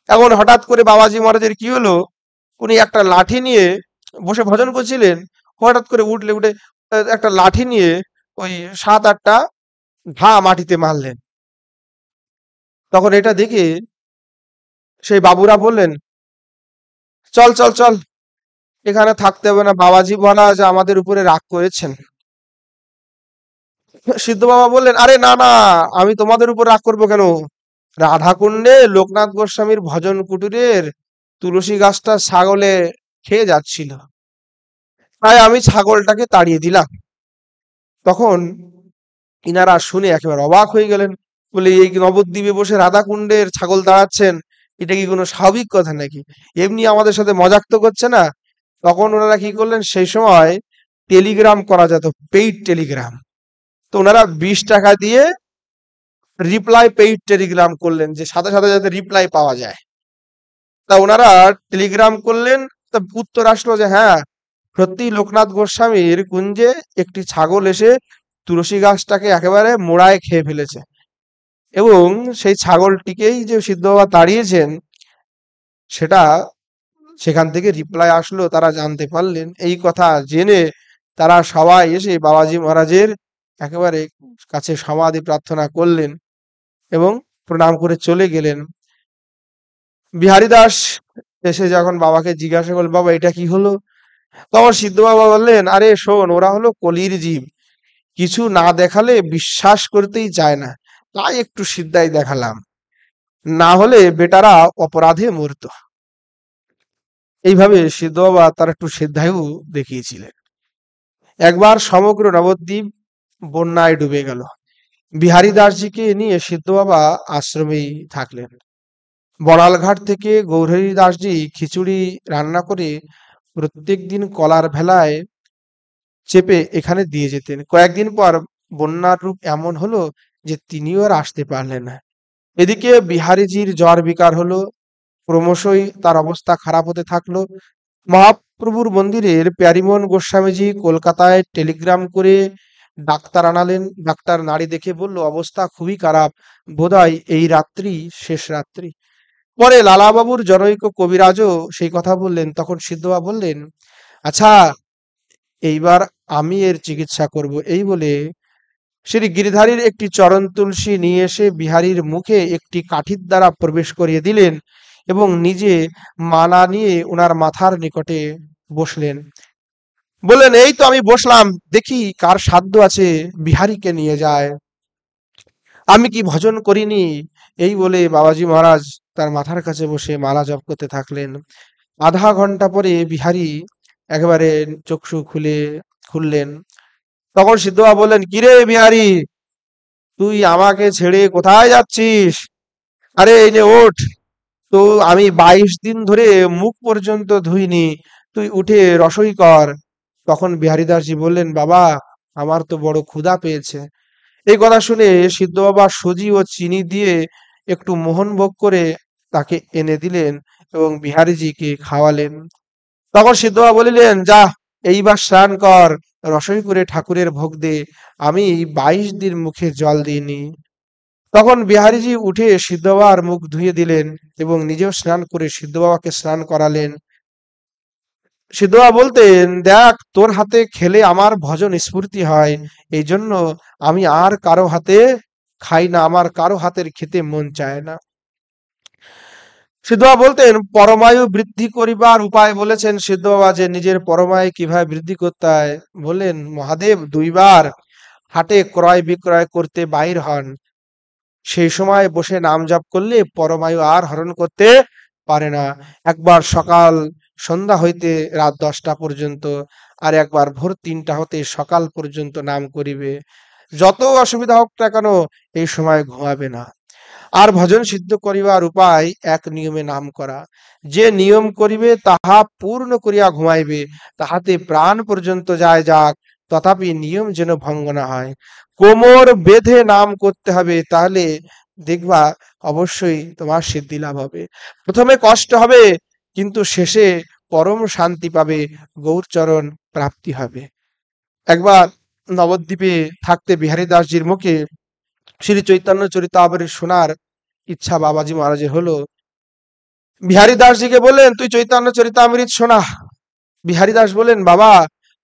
এখন হঠাৎ করে বাবাজি মহারাজের কি হলো, উনি একটা লাঠি নিয়ে বসে ভজন করছিলেন, হঠাৎ করে উঠে একটা লাঠি নিয়ে ওই 7-8টা ঘা মাটিতে মারলেন। তখন এটা দেখে সেই বাবুরা বললেন, চল চল চল, এখানে থাকতে হবে না, বাবাজি মহারাজ আমাদের উপরে রাগ করেছেন। সিদ্ধ বাবা বললেন, আরে না না, আমি তোমাদের উপর রাগ করবো কেন? রাধাকুণ্ডে লোকনাথ গোস্বামীর ভজন কুটিরের তুলসী গাছটা ছাগলে খেয়ে যাচ্ছিল, তাই আমি ছাগলটাকে তাড়িয়ে দিলাম। তখন ইনারা শুনে একেবারে অবাক হয়ে গেলেন, বলে এই নবদ্বীপে বসে রাধাকুণ্ডের ছাগল তাড়াচ্ছেন, এটা কি কোনো স্বাভাবিক কথা নাকি? এমনি আমাদের সাথে মজাক তো করছে না? তখন ওনারা কি করলেন, সেই সময় টেলিগ্রাম করা যেত, পেইড টেলিগ্রাম, তো ওনারা 20 টাকা দিয়ে রিপ্লাই পেইড টেলিগ্রাম করলেন, যে সাথে সাথে যাতে রিপ্লাই পাওয়া যায়। তা ওনারা টেলিগ্রাম করলেন, তা উত্তর আসলো যে হ্যাঁ, সত্যি লোকনাথ গোস্বামীর কুঞ্জে একটি ছাগল এসে তুলসী গাছটাকে একেবারে মোড়ায় খেয়ে ফেলেছে, এবং সেই ছাগলটিকেই যে সিদ্ধ বাবা তাড়িয়েছেন, সেটা সেখান থেকে রিপ্লাই আসলো, তারা জানতে পারলেন। এই কথা জেনে তারা সবাই এসে বাবাজি মহারাজের একেবারে কাছে সমাধি প্রার্থনা করলেন এবং প্রণাম করে চলে গেলেন। বিহারী দাস এসে যখন বাবাকে জিজ্ঞাসা করলেন, বাবা এটা কি হলো? তখন সিদ্ধ বাবা বললেন, আরে শোন, ওরা হলো কলির জীব, কিছু না দেখালে বিশ্বাস করতেই চায় না, তাই একটু সিদ্ধাই দেখালাম, না হলে বেটারা অপরাধে মরতো। এইভাবে সিদ্ধ বাবা তার একটু সিদ্ধায়ও দেখিয়েছিলেন। একবার সমগ্র নবদ্বীপ বন্যায় ডুবে গেল। বিহারী দাসজিকে নিয়ে সিদ্ধ বাবা আশ্রমেই থাকলেন। বড়ালঘাট থেকে গৌরহরি দাসজি খিচুড়ি রান্না করে প্রত্যেকদিন কলার ভেলায় চেপে এখানে দিয়ে যেতেন। কয়েকদিন পর বন্যার রূপ এমন হলো যে তিনিও আর আসতে পারলেন না। এদিকে বিহারীজির জ্বর বিকার হলো, ক্রমশই তার অবস্থা খারাপ হতে থাকলো। মহাপ্রভুর মন্দিরের প্যারিমোহন গোস্বামীজি কলকাতায় টেলিগ্রাম করে ডাক্তার আনালেন। ডাক্তার নাড়ি দেখে বলল, অবস্থা খুবই খারাপ, বোধহয় এই রাত্রি শেষ রাত্রি। পরে লালাবাবুর জনৈক কবিরাজও সেই কথা বললেন। তখন সিদ্ধবা বললেন, আচ্ছা, এইবার আমি এর চিকিৎসা করব। এই বলে শ্রী গিরিধারীর একটি চরণ তুলসী নিয়ে এসে বিহারীর মুখে একটি কাঠির দ্বারা প্রবেশ করিয়ে দিলেন এবং নিজে মালা নিয়ে ওনার মাথার নিকটে বসলেন। বললেন, এই তো আমি বসলাম, দেখি কার সাধ্য আছে বিহারীকে নিয়ে যায়, আমি কি ভজন করিনি? এই বলে বাবাজি মহারাজ তার মাথার কাছে বসে মালা জপ করতে থাকলেন। আধা ঘন্টা পরে বিহারী একেবারে চক্ষু খুললেন। তখন সিদ্ধবাবা বললেন, কিরে বিহারী, তুই আমাকে ছেড়ে কোথায় যাচ্ছিস? আরে এই নে ওঠ, তো আমি 22 দিন ধরে মুখ পর্যন্ত ধুইনি, তুই উঠে রসই কর। তখন বিহারীদাসজি বললেন, বাবা আমার তো বড় ক্ষুধা পেয়েছে। এই কথা শুনে সিদ্ধ বাবা সুজি ও চিনি দিয়ে একটু মোহনভোগ করে তাকে এনে দিলেন এবং বিহারীজিকে খাওয়ালেন। তখন সিদ্ধ বাবা বলিলেন, যা এইবার স্নান কর, রসই করে ঠাকুরের ভোগ দে, আমি 22 দিন মুখে জল দিইনি। তখন বিহারীজি উঠে সিদ্ধ বাবার মুখ ধুয়ে দিলেন এবং নিজেও স্নান করে সিদ্ধ বাবাকে স্নান করালেন। সিদ্ধ বাবা বলতেন, দেখ তোর হাতে খেলে আমার ভজন স্ফূর্তি হয়, এই জন্য আমি আর কারো হাতে খাই না, আমার কারো হাতের খেতে মন চায় না। সিদ্ধ বাবা বলতেন, পরমায়ু বৃদ্ধি করিবার উপায় বলেছেন সিদ্ধ বাবা, যে নিজের পরমায়ু কিভাবে বৃদ্ধি করতে হয়। বললেন, মহাদেব 2 বার হাটে ক্রয় বিক্রয় করতে বাইর হন, সেই সময় বসে নাম জপ করলে পরমায়ু আর হরণ করতে পারে না। একবার সকাল সন্ধ্যা হইতে রাত 10টা পর্যন্ত, আর একবার ভোর 3টা হতে সকাল পর্যন্ত নাম করিবে। যত অসুবিধা হোক না কেন এই সময় ঘুমাবে না। আর ভজন সিদ্ধ করিবার উপায় এক নিয়মে নাম করা, যে নিয়ম করিবে তাহা পূর্ণ করিয়া ঘুমাইবে, তাহাতে প্রাণ পর্যন্ত যায় যাক, তথাপি নিয়ম যেন ভঙ্গ না হয়। কোমর বেঁধে নাম করতে হবে, তাহলে দেখবা অবশ্যই তোমার সিদ্ধি লাভ হবে। প্রথমে কষ্ট হবে, কিন্তু শেষে পরম শান্তি পাবে, গৌরচরণ প্রাপ্তি হবে। একবার নবদ্বীপে থাকতে বিহারী দাসজির মুখে শ্রী চৈতন্য চরিতামৃত শোনার ইচ্ছা বাবাজি মহারাজের হলো। বিহারী দাসজিকে বললেন, তুই চৈতন্য চরিতামৃত শোনা। বিহারী দাস বললেন, বাবা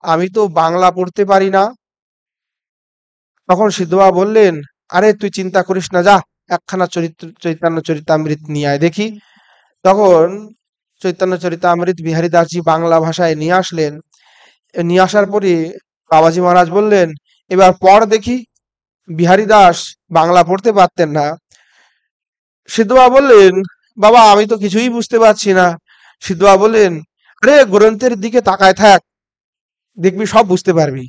আমি তো বাংলা পড়তে পারি না। তখন সিদ্ধবাবা বললেন, আরে তুই চিন্তা করিস না, যা একখানা চৈতন্য চরিতামৃত নিয়ে আয় দেখি। তখন চৈতন্য চরিতামৃত বিহারী দাসজি বাংলা ভাষায় নিয়ে আসলেন। নিয়ে আসার পরে বাবাজি মহারাজ বললেন, এবার পড় দেখি। বিহারী দাস বাংলা পড়তে পারতেন না। সিদ্ধ বাবা বললেন, বাবা আমি তো কিছুই বুঝতে পারছি না। সিদ্ধ বাবা বললেন, আরে গ্রন্থের দিকে তাকায় থাক, দেখবি সব বুঝতে পারবি।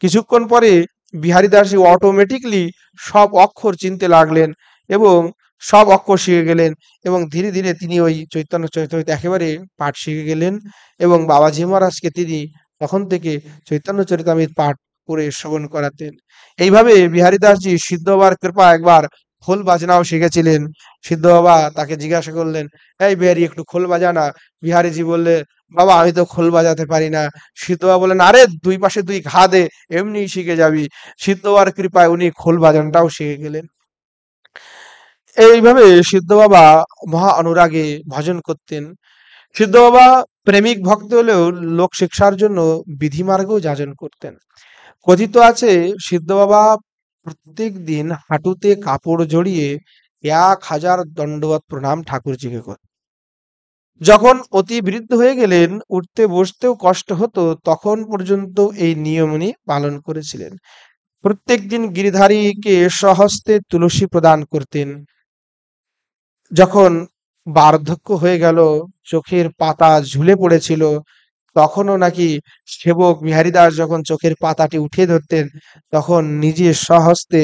কিছুক্ষণ পরে বিহারী দাসজি অটোমেটিকলি সব অক্ষর চিনতে লাগলেন এবং সব অক্ষর শিখে গেলেন, এবং ধীরে ধীরে তিনি ওই চৈতন্য চরিতামৃত একেবারে পাঠ শিখে গেলেন এবং বাবাজি মহারাজকে তিনি তখন থেকে চৈতন্য চরিতামৃত পাঠ করে শ্রবণ করাতেন। এইভাবে বিহারী দাসজি সিদ্ধ বাবার কৃপা একবার খোল বাজনাও শিখেছিলেন। সিদ্ধ বাবা তাকে জিজ্ঞাসা করলেন, এই বিহারী একটু খোল বাজানা। বিহারীজি বললে, বাবা আমি তো খোল বাজাতে পারি না। সিদ্ধ বাবা বললেন, আরে 2 পাশে 2 ঘা দে, এমনি শিখে যাবি। সিদ্ধ বাবার কৃপায় উনি খোল বাজানটাও শিখে গেলেন। এইভাবে সিদ্ধ বাবা মহা অনুরাগে ভজন করতেন। সিদ্ধ বাবা প্রেমিক ভক্ত হলেও লোক শিক্ষার জন্য বিধিমার্গও যাজন করতেন। কথিত আছে সিদ্ধ বাবা প্রত্যেক দিন হাঁটুতে কাপড় জড়িয়ে 1000 দণ্ডবত প্রণাম ঠাকুরজিকে করতেন। যখন অতি বৃদ্ধ হয়ে গেলেন, উঠতে বসতেও কষ্ট হতো, তখন পর্যন্ত এই নিয়ম উনি পালন করেছিলেন। প্রত্যেক দিন গিরিধারীকে স্বহস্তে তুলসী প্রদান করতেন। যখন বার্ধক্য হয়ে গেল, চোখের পাতা ঝুলে পড়েছিল, তখনও নাকি সেবক বিহারী দাস যখন চোখের পাতাটি উঠিয়ে ধরতেন, তখন নিজে স্বহস্তে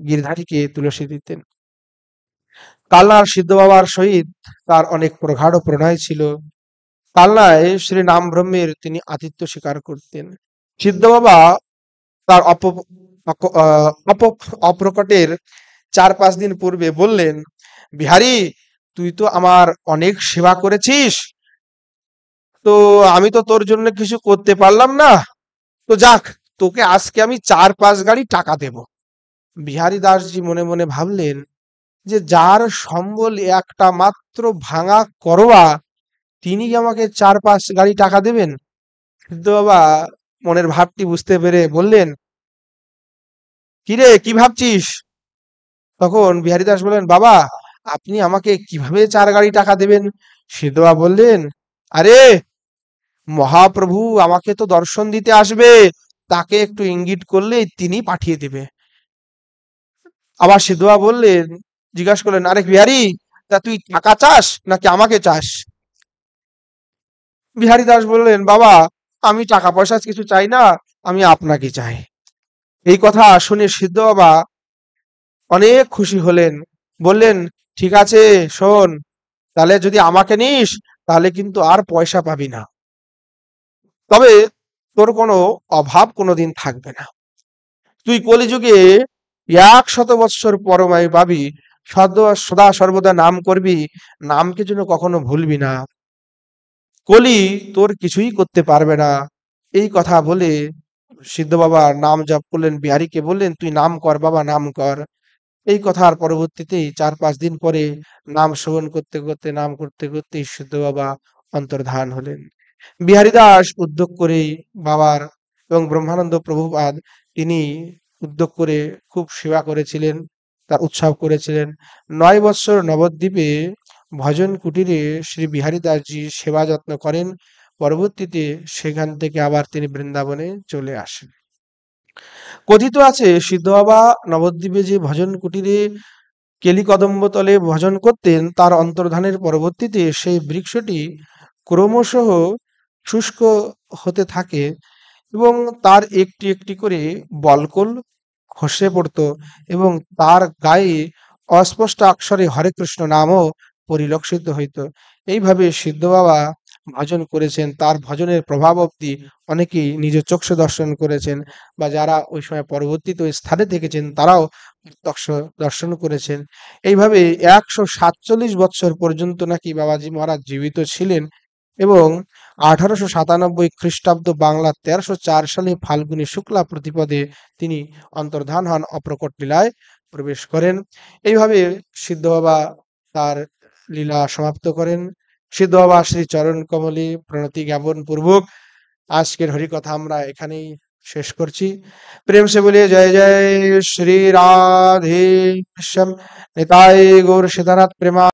গিরিধারীকে তুলসী দিতেন। কালনার সিদ্ধ বাবার সহিত তার অনেক প্রগাঢ় প্রণয় ছিল। কালনায় শ্রী নাম ব্রহ্মের তিনি আতিথ্য স্বীকার করতেন। সিদ্ধ বাবা তার অপ্রকটের 4-5 দিন পূর্বে বললেন, বিহারী তুই তো আমার অনেক সেবা করেছিস, তো আমি তো তোর জন্য কিছু করতে পারলাম না, তো যাক তোকে আজকে আমি 4-5 গাড়ি টাকা দেব। বিহারী দাসজি মনে মনে ভাবলেন যে যার সম্বল একটা মাত্র ভাঙা করোয়া, তিনি আমাকে 4-5 গাড়ি টাকা দেবেন। সিদ্ধ বাবা মনের ভাবটি বুঝতে পেরে বললেন, কিরে কি ভাবছিস? তখন বিহারী দাস বললেন, বাবা আপনি আমাকে কিভাবে 4 গাড়ি টাকা দেবেন? সিদ্ধ বাবা বললেন, আরে মহাপ্রভু আমাকে তো দর্শন দিতে আসবে, তাকে একটু ইঙ্গিত করলেই তিনি পাঠিয়ে দেবে। আবার সিদ্ধ বাবা বললেন, জিজ্ঞাসা করলেন, আরে বিহারী, তা তুই টাকা চাস নাকি আমাকে চাস? বিহারী দাস বললেন, বাবা আমি টাকা পয়সা কিছু চাই না, আমি আপনাকে চাই। এই কথা শুনে সিদ্ধ বাবা অনেক খুশি হলেন। বললেন, ঠিক আছে, শোন, তাহলে যদি আমাকে নিস তাহলে কিন্তু আর পয়সা পাবি না, তবে তোর কোনো অভাব কোনোদিন থাকবে না। তুই কলিযুগে 100 বৎসর পরমায়ু পাবি, সদা সর্বদা নাম করবি, নামকে যেন কখনো ভুলবি না। কলি তোর কিছুই করতে পারবে না। এই কথা বলে সিদ্ধ বাবা নাম জপ করলেন, বিহারীকে বললেন, তুই নাম কর বাবা, নাম কর। এই কথার পরবর্তীতেই 4-5 দিন পরে নাম শ্রবণ করতে করতে, নাম করতে করতে সিদ্ধ বাবা অন্তর্ধান হলেন। বিহারী দাস উদ্যোগ করেই বাবার এবং ব্রহ্মানন্দ প্রভুপাদ তিনি উদ্যোগ করে খুব সেবা করেছিলেন, তার উৎসব করেছিলেন। 9 বৎসর নবদ্বীপে ভজন কুটিরে শ্রী বিহারী দাসজি সেবা যত্ন করেন। পরবর্তীতে সেখান থেকে আবার তিনি বৃন্দাবনে চলে আসেন। কথিত আছে সিদ্ধ বাবা নবদ্বীপে যে ভজন কুটিরে কেলিকদম্বতলে ভজন করতেন, তার অন্তর্ধানের পরবর্তীতে সেই বৃক্ষটি ক্রমশঃ শুষ্ক হতে থাকে এবং তার একটি একটি করে বলকল খসে পড়ত এবং তার গায়ে অস্পষ্ট অক্ষরে হরে কৃষ্ণ নামও পরিলক্ষিত হইত। এইভাবে সিদ্ধ বাবা ভজন করেছেন, তার ভজনের প্রভাব অবধি অনেকেই নিজ চক্ষে দর্শন করেছেন, বা যারা ওই সময় পরবর্তীতে ওই স্থানে থেকেছেন তারাও প্রত্যক্ষ দর্শন করেছেন। এইভাবে 147 বৎসর পর্যন্ত নাকি বাবাজি মহারাজ জীবিত ছিলেন এবং 1897 খ্রিস্টাব্দ বাংলা 1304 সালে ফাল্গুনী শুক্লা প্রতিপদে তিনি অন্তর্ধান হন, অপ্রকট লীলায় প্রবেশ করেন। এইভাবে সিদ্ধ বাবা তার লীলা সমাপ্ত করেন। সিদ্ধ বাবা শ্রী চরণ কমলে প্রণতি জ্ঞাপন পূর্বক আজকের হরিকথা আমরা এখানেই শেষ করছি। প্রেম সে বলিয়ে জয় জয় শ্রী রাধে শ্যাম, নিতাই গৌর সীতানাথ প্রেমা।